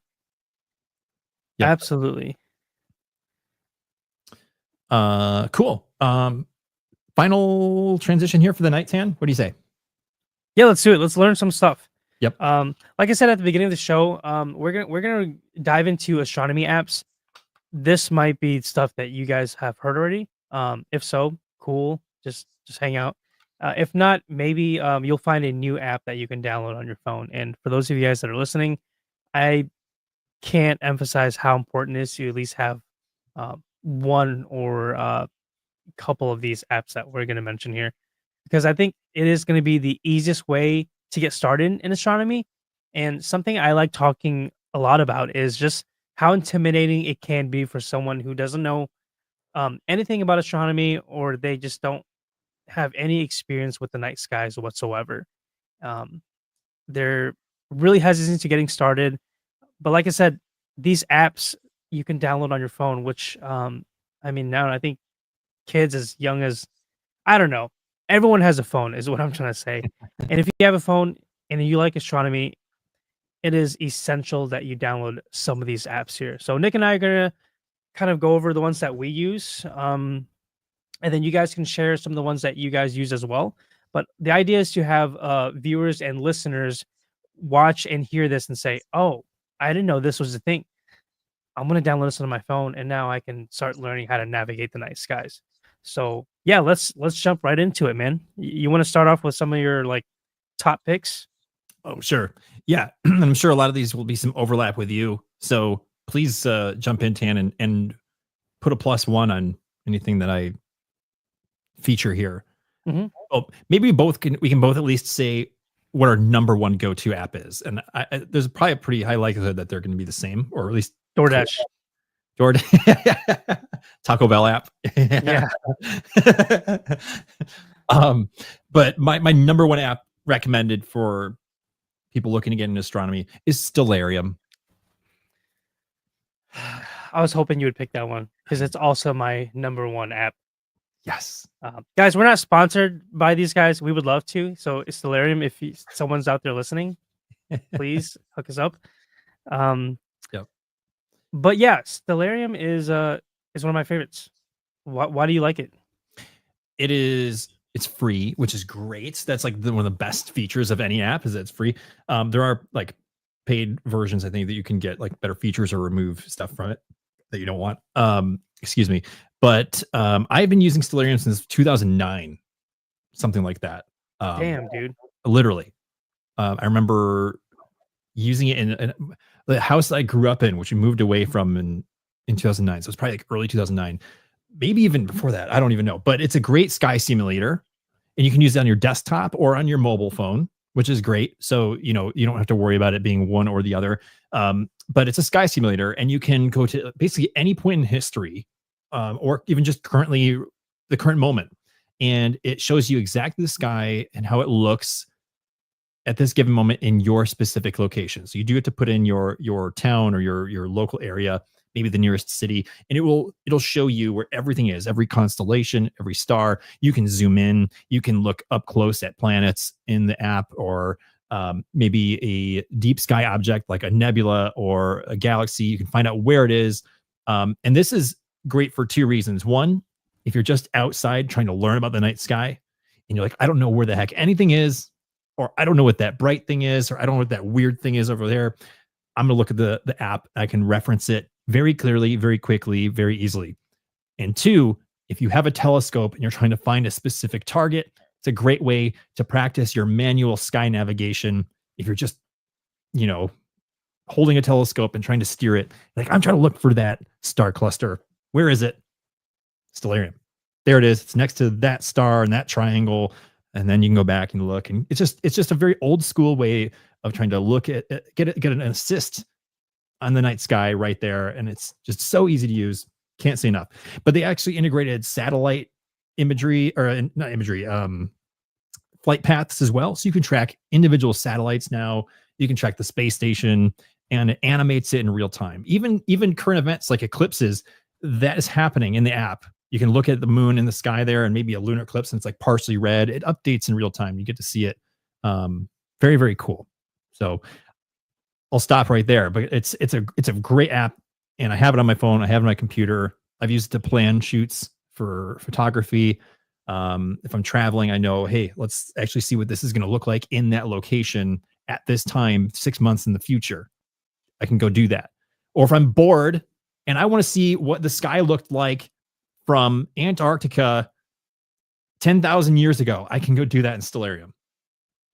Yep. Absolutely. Cool. Final transition here for the night, Tan. What do you say? Yeah, let's do it. Let's learn some stuff. Yep. Like I said at the beginning of the show, we're gonna dive into astronomy apps. This might be stuff that you guys have heard already. If so, cool. Just hang out. If not, maybe you'll find a new app that you can download on your phone. And for those of you guys that are listening, I can't emphasize how important it is to at least have one or a couple of these apps that we're going to mention here, because I think it is going to be the easiest way to get started in astronomy. And something I like talking a lot about is just how intimidating it can be for someone who doesn't know anything about astronomy, or they just don't have any experience with the night skies whatsoever. They're really hesitant to getting started. But like I said, these apps you can download on your phone, which now I think kids as young as, I don't know, everyone has a phone is what I'm trying to say. And if you have a phone and you like astronomy, it is essential that you download some of these apps here. So Nick and I are going to kind of go over the ones that we use. And then you guys can share some of the ones that you guys use as well. But the idea is to have viewers and listeners watch and hear this and say, oh, I didn't know this was a thing. I'm gonna download this on my phone, and now I can start learning how to navigate the night skies. So yeah, let's jump right into it, man. You want to start off with some of your like top picks? Oh, sure. Yeah. I'm sure a lot of these will be some overlap with you. So please jump in, Tan, and put a +1 on anything that I feature here. Mhm. Oh, maybe we can both at least say what our number one go-to app is. And there's probably a pretty high likelihood that they're going to be the same, or at least DoorDash. Taco Bell app. Yeah. But my number one app recommended for people looking to get into astronomy is Stellarium. I was hoping you would pick that one because it's also my number one app. Yes. Guys, we're not sponsored by these guys. We would love to. So Stellarium, if someone's out there listening, please hook us up. Yep. But yeah, Stellarium is one of my favorites. Why do you like it? It's free, which is great. That's like one of the best features of any app is that it's free. There are like paid versions, I think, that you can get like better features or remove stuff from it that you don't want. Excuse me. But I've been using Stellarium since 2009, something like that. Damn, dude. Literally. I remember using it in the house that I grew up in, which we moved away from in 2009. So it's probably like early 2009, maybe even before that. I don't even know. But it's a great sky simulator, and you can use it on your desktop or on your mobile phone, which is great. So, you don't have to worry about it being one or the other. But it's a sky simulator, and you can go to basically any point in history, or even just the current moment. And it shows you exactly the sky and how it looks at this given moment in your specific location. So you do have to put in your town or your local area, maybe the nearest city, and it'll show you where everything is, every constellation, every star. You can zoom in, you can look up close at planets in the app, or maybe a deep sky object like a nebula or a galaxy. You can find out where it is. And this is great for two reasons. One, if you're just outside trying to learn about the night sky and you're like, I don't know where the heck anything is, or I don't know what that bright thing is, or I don't know what that weird thing is over there, I'm going to look at the app. I can reference it very clearly, very quickly, very easily. And two, if you have a telescope and you're trying to find a specific target, it's a great way to practice your manual sky navigation. If you're just, holding a telescope and trying to steer it, like I'm trying to look for that star cluster. Where is it? Stellarium. There it is. It's next to that star and that triangle. And then you can go back and look. And it's just a very old school way of trying to look at get an assist on the night sky right there. And it's just so easy to use. Can't say enough. But they actually integrated satellite imagery, or not imagery, flight paths as well. So you can track individual satellites now. You can track the space station, and it animates it in real time. Even current events like eclipses, that is happening in the app. You can look at the moon in the sky there, and maybe a lunar eclipse, and it's like partially red. It updates in real time. You get to see it. Very, very cool. So I'll stop right there. But it's a great app, and I have it on my phone. I have it on my computer. I've used it to plan shoots for photography. If I'm traveling, I know, hey, let's actually see what this is going to look like in that location at this time, 6 months in the future. I can go do that. Or if I'm bored and I want to see what the sky looked like from Antarctica 10,000 years ago, I can go do that in Stellarium.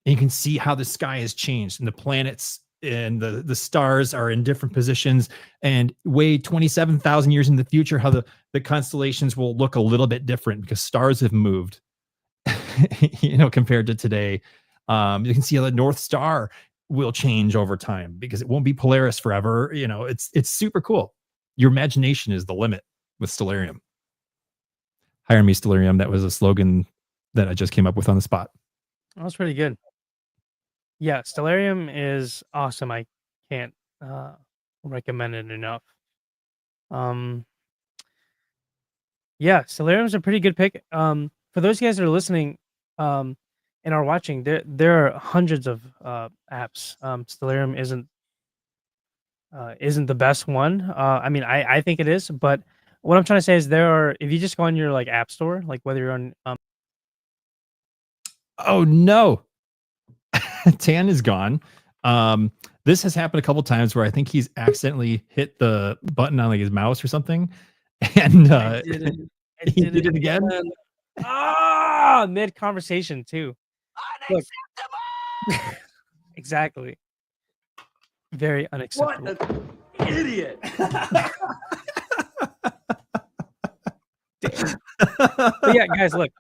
And you can see how the sky has changed, and the planets and the stars are in different positions, and way 27,000 years in the future, how the constellations will look a little bit different because stars have moved, compared to today. You can see how the North Star will change over time because it won't be Polaris forever. It's super cool. Your imagination is the limit with Stellarium. Hire me, Stellarium. That was a slogan that I just came up with on the spot. That was pretty good. Yeah, Stellarium is awesome. I can't recommend it enough. Yeah, Stellarium's a pretty good pick. For those guys that are listening and are watching, there are hundreds of apps. Stellarium isn't the best one. I mean, I think it is, but what I'm trying to say is if you just go on your like app store, like whether you're on oh no. Tan is gone. This has happened a couple times where I think he's accidentally hit the button on like his mouse or something, and I did it. I he did it again. Mid conversation too. Look. Exactly. Very What unacceptable. an idiot! But yeah, guys, look.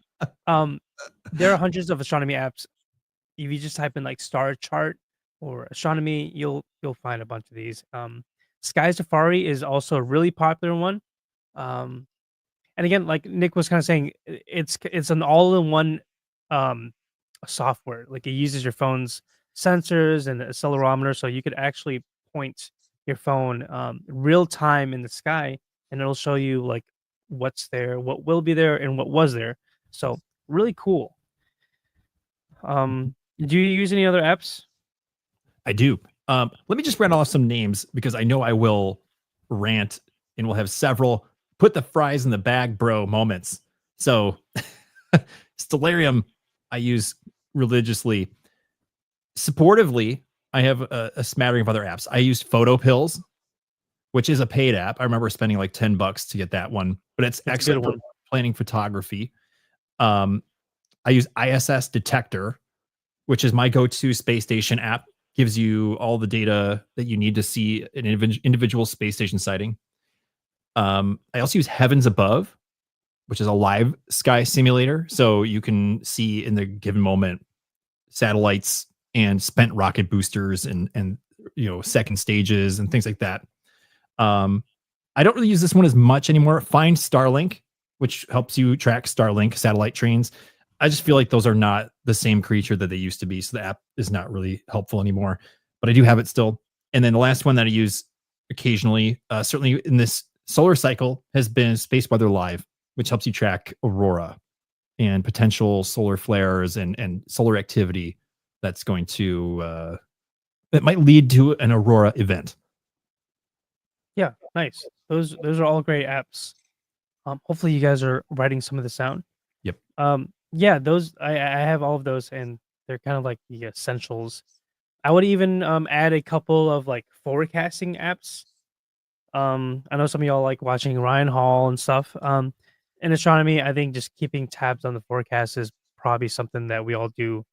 There are hundreds of astronomy apps. If you just type in like star chart or astronomy, you'll find a bunch of these. Sky Safari is also a really popular one. Um, and again, like Nick was kind of saying, it's an all-in-one um software. Like it uses your phone's sensors and accelerometer, so you could actually point your phone real time in the sky, and it'll show you like what's there, what will be there, and what was there. So really cool. Do you use any other apps? I do. Let me just run off some names because I know I will rant and we'll have several put the fries in the bag, bro moments. So Stellarium, I use religiously. Supportively, I have a smattering of other apps. I use Photo Pills, which is a paid app. I remember spending like $10 to get that one, but it's That's a good excellent for one. planning photography. I use ISS Detector, which is my go-to space station app. Gives you all the data that you need to see an individual space station sighting. I also use Heavens Above, which is a live sky simulator, so you can see in the given moment satellites and spent rocket boosters and second stages and things like that. I don't really use this one as much anymore. Find Starlink, which helps you track Starlink satellite trains. I just feel like those are not the same creature that they used to be, so the app is not really helpful anymore. But I do have it still. And then the last one that I use occasionally, certainly in this solar cycle, has been Space Weather Live, which helps you track aurora and potential solar flares and solar activity that's going to that might lead to an aurora event. Yeah, nice. Those are all great apps. Hopefully you guys are writing some of this down. Yep. Yeah, those I have all of those, and they're kind of like the essentials. I would even add a couple of like forecasting apps. I know some of y'all like watching Ryan Hall and stuff. In astronomy, I think just keeping tabs on the forecast is probably something that we all do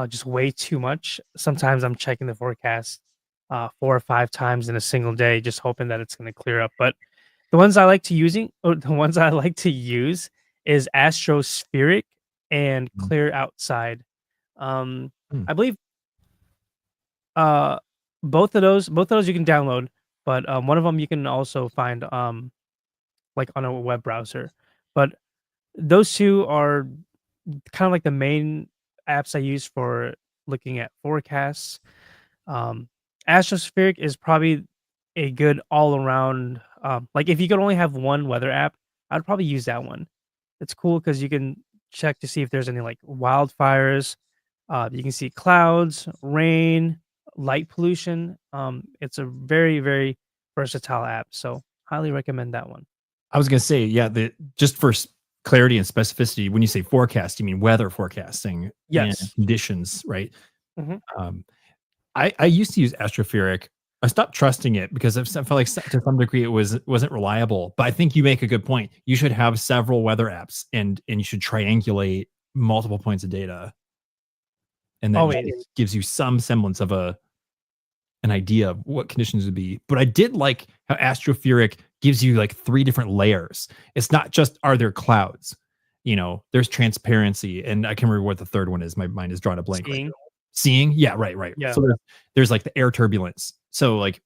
just way too much. Sometimes I'm checking the forecast 4 or 5 times in a single day, just hoping that it's going to clear up. But the ones I like to use is Astropheric and Mm. Clear Outside. Mm. I believe uh both of those you can download, but one of them you can also find like on a web browser. But those two are kind of like the main apps I use for looking at forecasts. Um, Astropheric is probably a good all around. Like if you could only have one weather app, I'd probably use that one. It's cool because you can check to see if there's any like wildfires. You can see clouds, rain, light pollution. It's a very very versatile app, so highly recommend that one. I was going to say, yeah, just for clarity and specificity, when you say forecast, you mean weather forecasting and Yes. conditions, right? Mhm. I used to use Astropheric. I stopped trusting it because I felt like to some degree it wasn't reliable. But I think you make a good point. You should have several weather apps and you should triangulate multiple points of data, and that Always. gives you some semblance of an idea of what conditions would be. But I did like how Astropheric gives you like 3 different layers. It's not just are there clouds, there's transparency, and I can't remember what the third one is. My mind is drawn a blank. Seeing, yeah, right. Yeah. So there's like the air turbulence. So like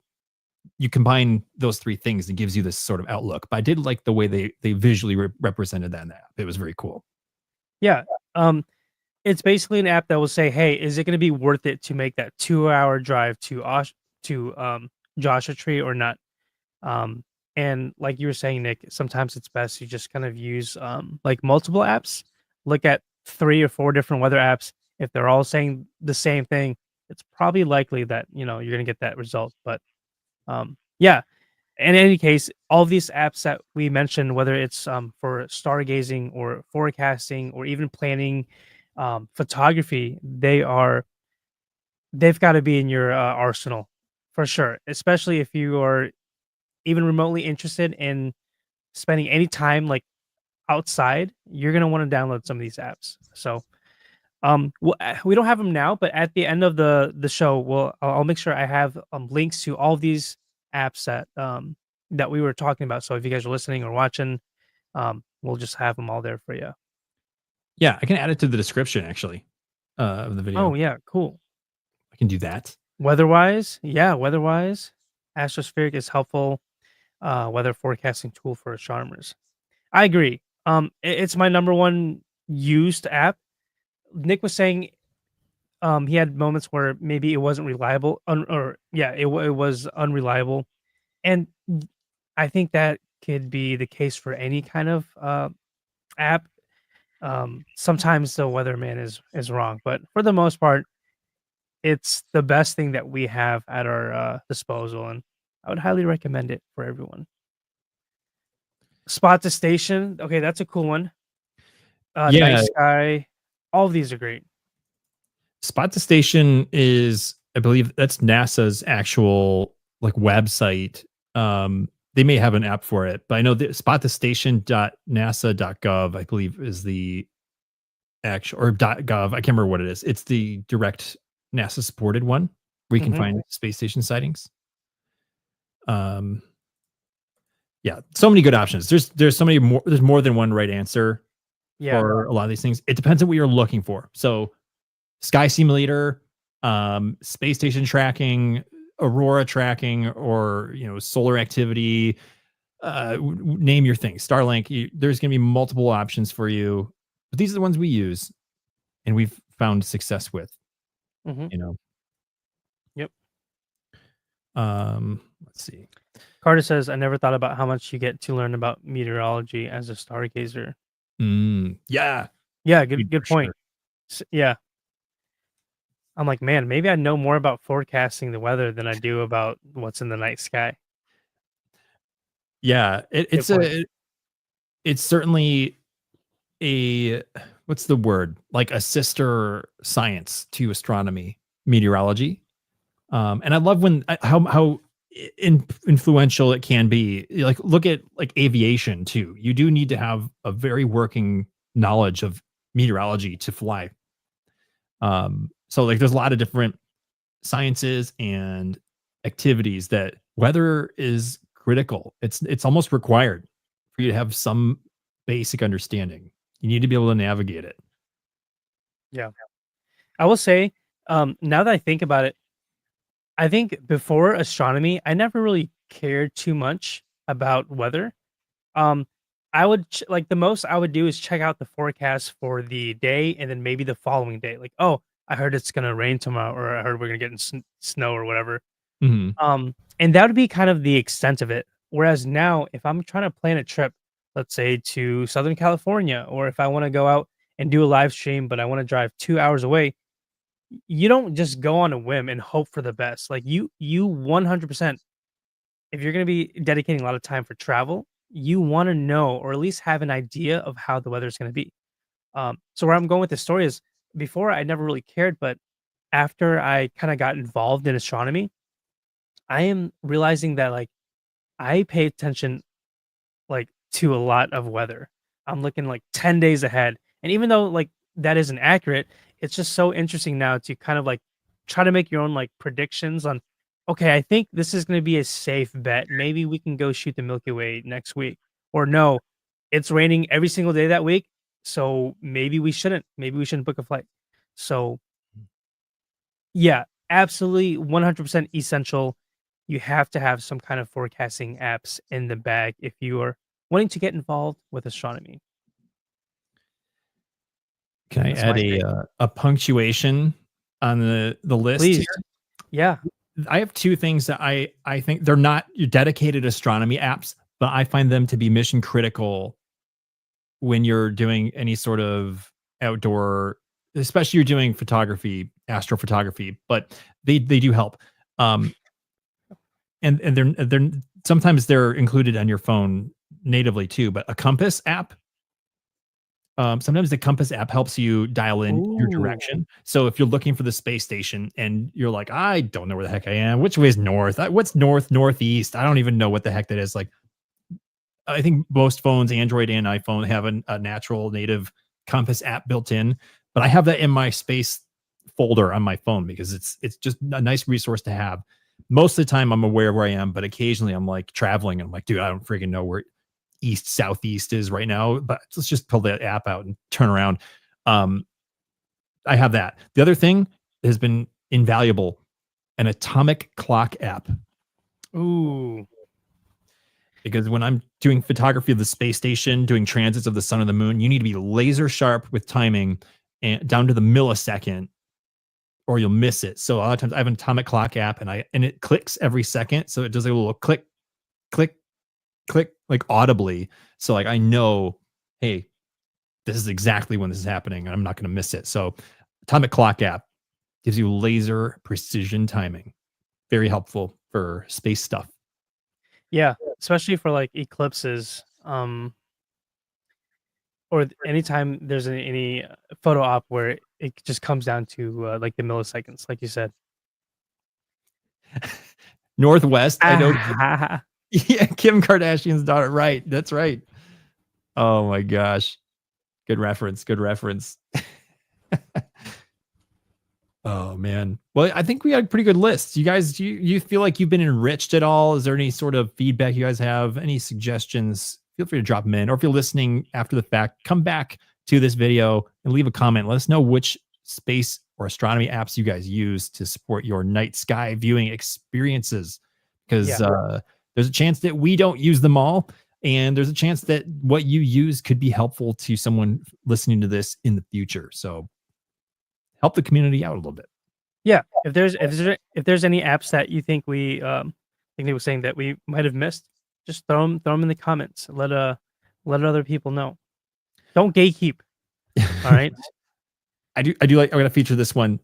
you combine those 3 things, and gives you this sort of outlook. But I did like the way they visually represented that in the app. It was very cool. Yeah. It's basically an app that will say, "Hey, is it going to be worth it to make that 2-hour drive to Joshua Tree or not?" And like you were saying, Nick, sometimes it's best you just kind of use like multiple apps. Look at 3 or 4 different weather apps. If they're all saying the same thing, it's probably likely that you're going to get that result. But yeah, in any case, all of these apps that we mentioned, whether it's for stargazing or forecasting or even planning photography, they are they've got to be in your arsenal for sure, especially if you are even remotely interested in spending any time like outside. You're gonna want to download some of these apps. So we don't have them now, but at the end of the show, I'll make sure I have links to all these apps that we were talking about. So if you guys are listening or watching, we'll just have them all there for you. Yeah, I can add it to the description actually of the video. Oh yeah, cool. I can do that. Weather-wise, Astropheric is helpful weather forecasting tool for astronomers. I agree. It's my number one used app. Nick was saying he had moments where maybe it wasn't reliable, it was unreliable, and I think that could be the case for any kind of app. Sometimes the weatherman is wrong, but for the most part, it's the best thing that we have at our disposal, and I would highly recommend it for everyone. Spot the station, okay, that's a cool one. Yeah. Night sky, all of these are great. Spot the Station is, I believe that's NASA's actual like website. They may have an app for it, but I know that spotthestation.nasa.gov, I believe, is the actual, or .gov. I can't remember what it is. It's the direct NASA supported one where you can find space station sightings. Yeah, so many good options. There's so many more. There's more than one right answer for a lot of these things. It depends on what you're looking for. So sky simulator, space station tracking, aurora tracking, or solar activity. Name your thing. Starlink. There's going to be multiple options for you, but these are the ones we use, and we've found success with. Yep. Let's see. Carter says, "I never thought about how much you get to learn about meteorology as a stargazer." Yeah. Good point. Yeah. I'm like, man, maybe I know more about forecasting the weather than I do about what's in the night sky. Yeah, it's certainly a, what's the word? Like a sister science to astronomy, meteorology. And I love when how influential it can be. Like look at like aviation too. You do need to have a very working knowledge of meteorology to fly. So like there's a lot of different sciences and activities that weather is critical. It's almost required for you to have some basic understanding. You need to be able to navigate it. Yeah. I will say, now that I think about it, I think before astronomy, I never really cared too much about weather. I would like the most I would do is check out the forecast for the day and then maybe the following day. Like, oh, I heard it's gonna rain tomorrow, or I heard we're gonna get snow or whatever. And that would be kind of the extent of it. Whereas now, if I'm trying to plan a trip, let's say to Southern California, or if I want to go out and do a live stream, but I want to drive 2 hours away, you don't just go on a whim and hope for the best. Like you 100%, if you're going to be dedicating a lot of time for travel, you want to know, or at least have an idea of how the weather is going to be. So where I'm going with this story is, before I never really cared, but after I kind of got involved in astronomy, I am realizing that like I pay attention like to a lot of weather. I'm looking like 10 days ahead. And even though like that isn't accurate, it's just so interesting now to kind of like try to make your own like predictions on, okay, I think this is going to be a safe bet. Maybe we can go shoot the Milky Way next week. Or no, it's raining every single day that week. So maybe we shouldn't. Maybe we shouldn't book a flight. So yeah, absolutely 100% essential. You have to have some kind of forecasting apps in the bag if you are wanting to get involved with astronomy. Can I add a punctuation on the list? Please. Here? Yeah. I have two things that I think they're not your dedicated astronomy apps, but I find them to be mission critical when you're doing any sort of outdoor, especially you're doing photography, astrophotography, but they do help. And they're sometimes they're included on your phone natively too, but a compass app Sometimes the compass app helps you dial in your Ooh. direction. So if you're looking for the space station and you're like, I don't know where the heck I am. Which way is north? What's north, northeast? I don't even know what the heck that is. Like, I think most phones, Android and iPhone, have a natural native compass app built in. But I have that in my space folder on my phone because it's just a nice resource to have. Most of the time, I'm aware of where I am, but occasionally I'm like traveling and I'm like, dude, I don't freaking know where east southeast is right now, but let's just pull that app out and turn around. I have that. The other thing has been invaluable, an atomic clock app. Ooh. Because when I'm doing photography of the space station, doing transits of the sun and the moon, you need to be laser sharp with timing and down to the millisecond, or you'll miss it. So a lot of times I have an atomic clock app and it clicks every second. So it does a little click, click, click, like audibly. So like I know, hey, this is exactly when this is happening and I'm not going to miss it. So atomic clock app gives you laser precision timing. Very helpful for space stuff. Yeah, especially for like eclipses, or anytime there's any photo op where it just comes down to like the milliseconds, like you said. Northwest, I know. Ah, Yeah, Kim Kardashian's daughter. Right. That's right. Oh my gosh. Good reference. Good reference. Oh man. Well, I think we had a pretty good list. You guys, you feel like you've been enriched at all? Is there any sort of feedback you guys have? Any suggestions? Feel free to drop them in. Or if you're listening after the fact, come back to this video and leave a comment. Let us know which space or astronomy apps you guys use to support your night sky viewing experiences. Because there's a chance that we don't use them all. And there's a chance that what you use could be helpful to someone listening to this in the future. So help the community out a little bit. yeah. If there's any apps that you think I think they were saying that we might have missed, just throw them in the comments. Let other people know. Don't gatekeep. All right. I do like, I'm going to feature this one.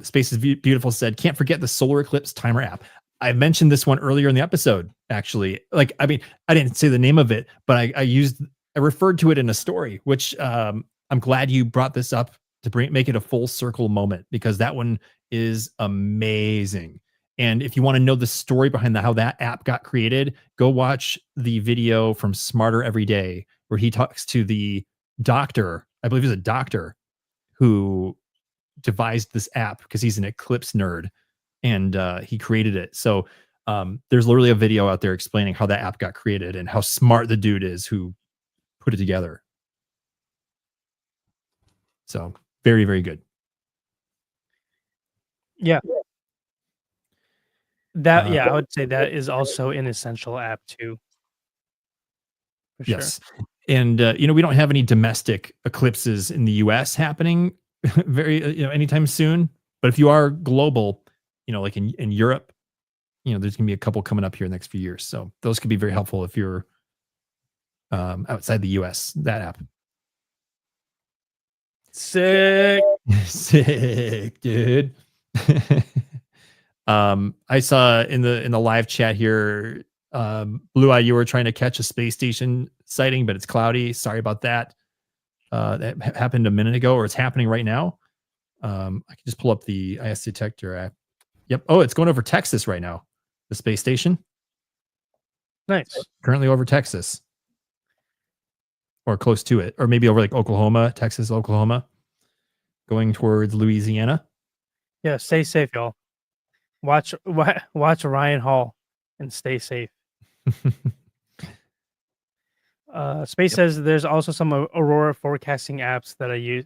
Space is Beautiful said, can't forget the solar eclipse timer app. I mentioned this one earlier in the episode, actually. Like, I mean, I didn't say the name of it, but I referred to it in a story, which I'm glad you brought this up to make it a full circle moment, because that one is amazing. And if you want to know the story behind how that app got created, go watch the video from Smarter Every Day, where he talks to the doctor, I believe he's a doctor, who devised this app because he's an eclipse nerd, and he created it. So there's literally a video out there explaining how that app got created and how smart the dude is who put it together. So very, very good. Yeah. I would say that is also an essential app too. For Yes. Sure. And we don't have any domestic eclipses in the US happening anytime soon. But if you are global, like in Europe, there's gonna be a couple coming up here in the next few years. So those could be very helpful if you're outside the US, that app. Sick. Sick, dude. I saw in the live chat here, Blue Eye, you were trying to catch a space station sighting, but it's cloudy. Sorry about that. That happened a minute ago, or it's happening right now. I can just pull up the ISS Detector app. Yep. Oh, it's going over Texas right now. The space station. Nice. Currently over Texas. Or close to it. Or maybe over like Oklahoma, Texas, Oklahoma. Going towards Louisiana. Yeah, stay safe, y'all. Watch Ryan Hall and stay safe. Space says there's also some aurora forecasting apps that I use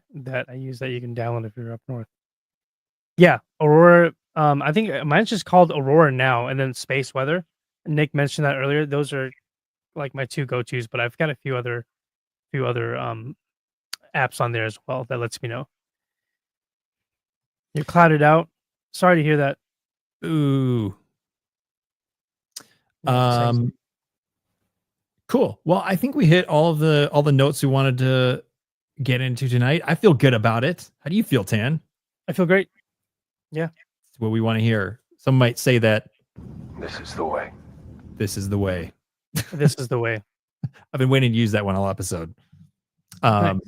that you can download if you're up north. Yeah, Aurora. I think mine's just called Aurora now, and then Space Weather. Nick mentioned that earlier. Those are like my two go-tos, but I've got a few other apps on there as well that lets me know. You're clouded out. Sorry to hear that. Ooh. Cool. Well, I think we hit all the notes we wanted to get into tonight. I feel good about it. How do you feel, Tan? I feel great. Yeah. It's what we want to hear. Some might say that This is the way. this is the way. This is the way. I've been waiting to use that one all episode. Nice.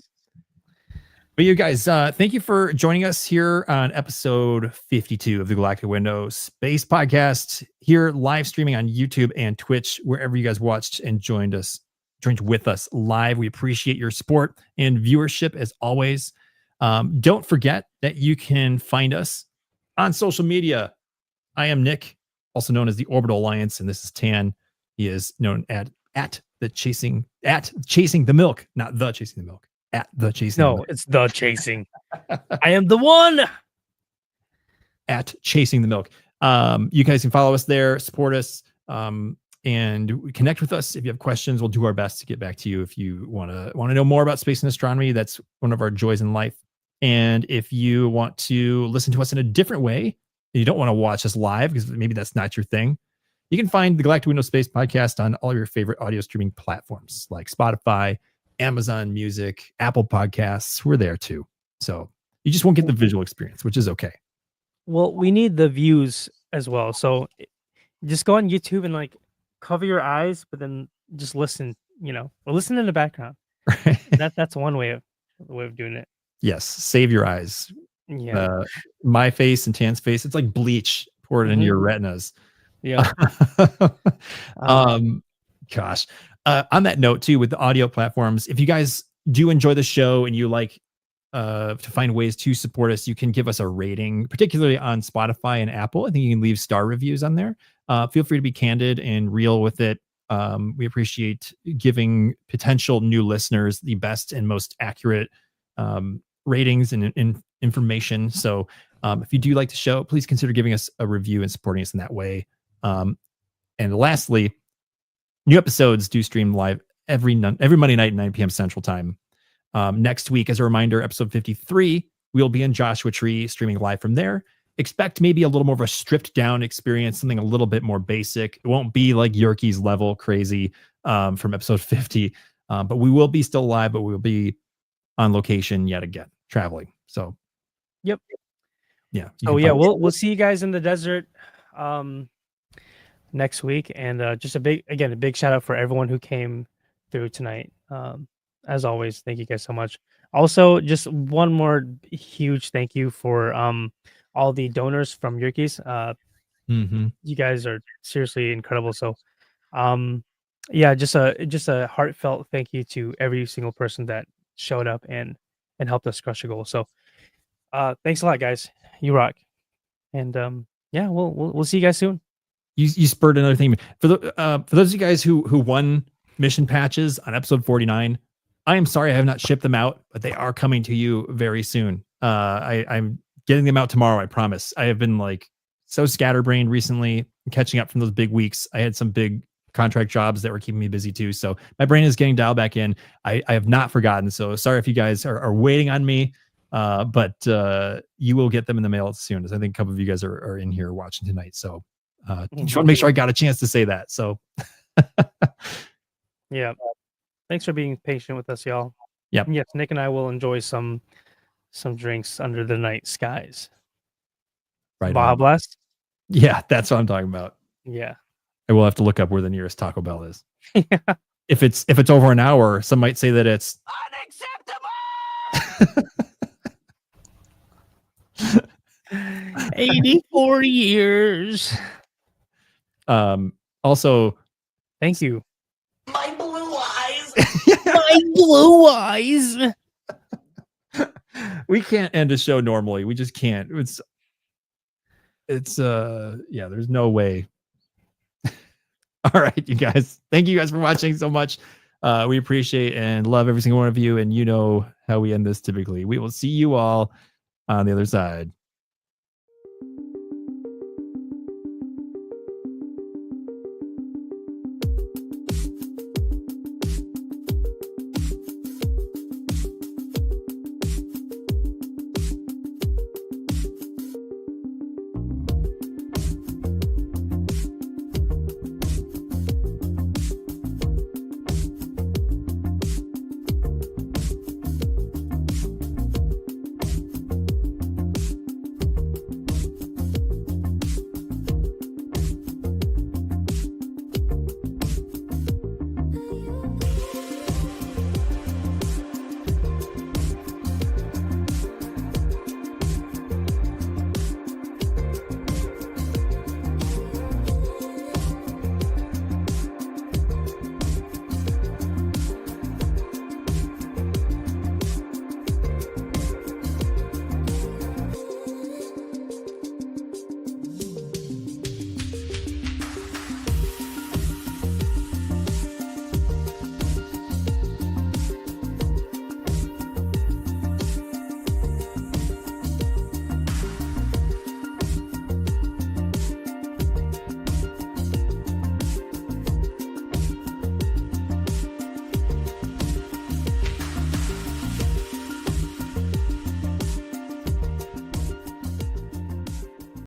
But you guys, thank you for joining us here on episode 52 of the Galactic Window Space Podcast. Here, live streaming on YouTube and Twitch, wherever you guys watched and joined with us live. We appreciate your support and viewership as always. Don't forget that you can find us on social media. I am Nick, also known as the Orbital Alliance, and this is Tan. He is known at chasing the milk, not the chasing the milk. At the chasing. No, it's the chasing. I am the one. At chasing the milk. You guys can follow us there, support us, and connect with us. If you have questions, we'll do our best to get back to you. If you want to know more about space and astronomy, that's one of our joys in life. And if you want to listen to us in a different way, you don't want to watch us live because maybe that's not your thing, you can find the Galactic Window Space Podcast on all your favorite audio streaming platforms like Spotify, Amazon Music, Apple Podcasts. We're there too. So you just won't get the visual experience, which is okay. Well, we need the views as well. So just go on YouTube and like cover your eyes, but then just listen, or listen in the background. That's one way of doing it. Yes. Save your eyes. Yeah. My face and Tan's face, it's like bleach poured into your retinas. Yeah. Gosh. On that note too, with the audio platforms, if you guys do enjoy the show and you like to find ways to support us, you can give us a rating, particularly on Spotify and Apple. I think you can leave star reviews on there. Feel free to be candid and real with it. We appreciate giving potential new listeners the best and most accurate ratings and information. So if you do like the show, please consider giving us a review and supporting us in that way. And lastly, new episodes do stream live every Monday night at 9 p.m. Central Time. Next week, as a reminder, episode 53, we'll be in Joshua Tree streaming live from there. Expect maybe a little more of a stripped down experience, something a little bit more basic. It won't be like Yerke's level crazy from episode 50, but we will be still live, but we'll be on location yet again, traveling. So, yep. Yeah. Oh yeah, we'll see you guys in the desert next week, and just a big shout out for everyone who came through tonight. As always, thank you guys so much. Also, just one more huge thank you for all the donors from Yerke's. You guys are seriously incredible. So, yeah, just a heartfelt thank you to every single person that showed up and helped us crush a goal. So, thanks a lot, guys. You rock. And yeah, we'll see you guys soon. You spurred another thing for those of you guys who won mission patches on episode 49. I am sorry I have not shipped them out, but they are coming to you very soon. I'm getting them out tomorrow. I promise. I have been like so scatterbrained recently, catching up from those big weeks. I had some big contract jobs that were keeping me busy too. So my brain is getting dialed back in. I have not forgotten. So sorry if you guys are waiting on me, but you will get them in the mail as soon as I think a couple of you guys are in here watching tonight. So just want to make sure I got a chance to say that. So yeah. Thanks for being patient with us, y'all. Yep. Yes, Nick and I will enjoy some drinks under the night skies. Right. Baja Blast? Yeah, that's what I'm talking about. Yeah. I will have to look up where the nearest Taco Bell is. Yeah. If it's over an hour, some might say that it's unacceptable. 84 years. Also, thank you. My blue eyes. My blue eyes. We can't end a show normally. We just can't. It's yeah, there's no way. All right, you guys. Thank you guys for watching so much. We appreciate and love every single one of you, and you know how we end this typically. We will see you all on the other side.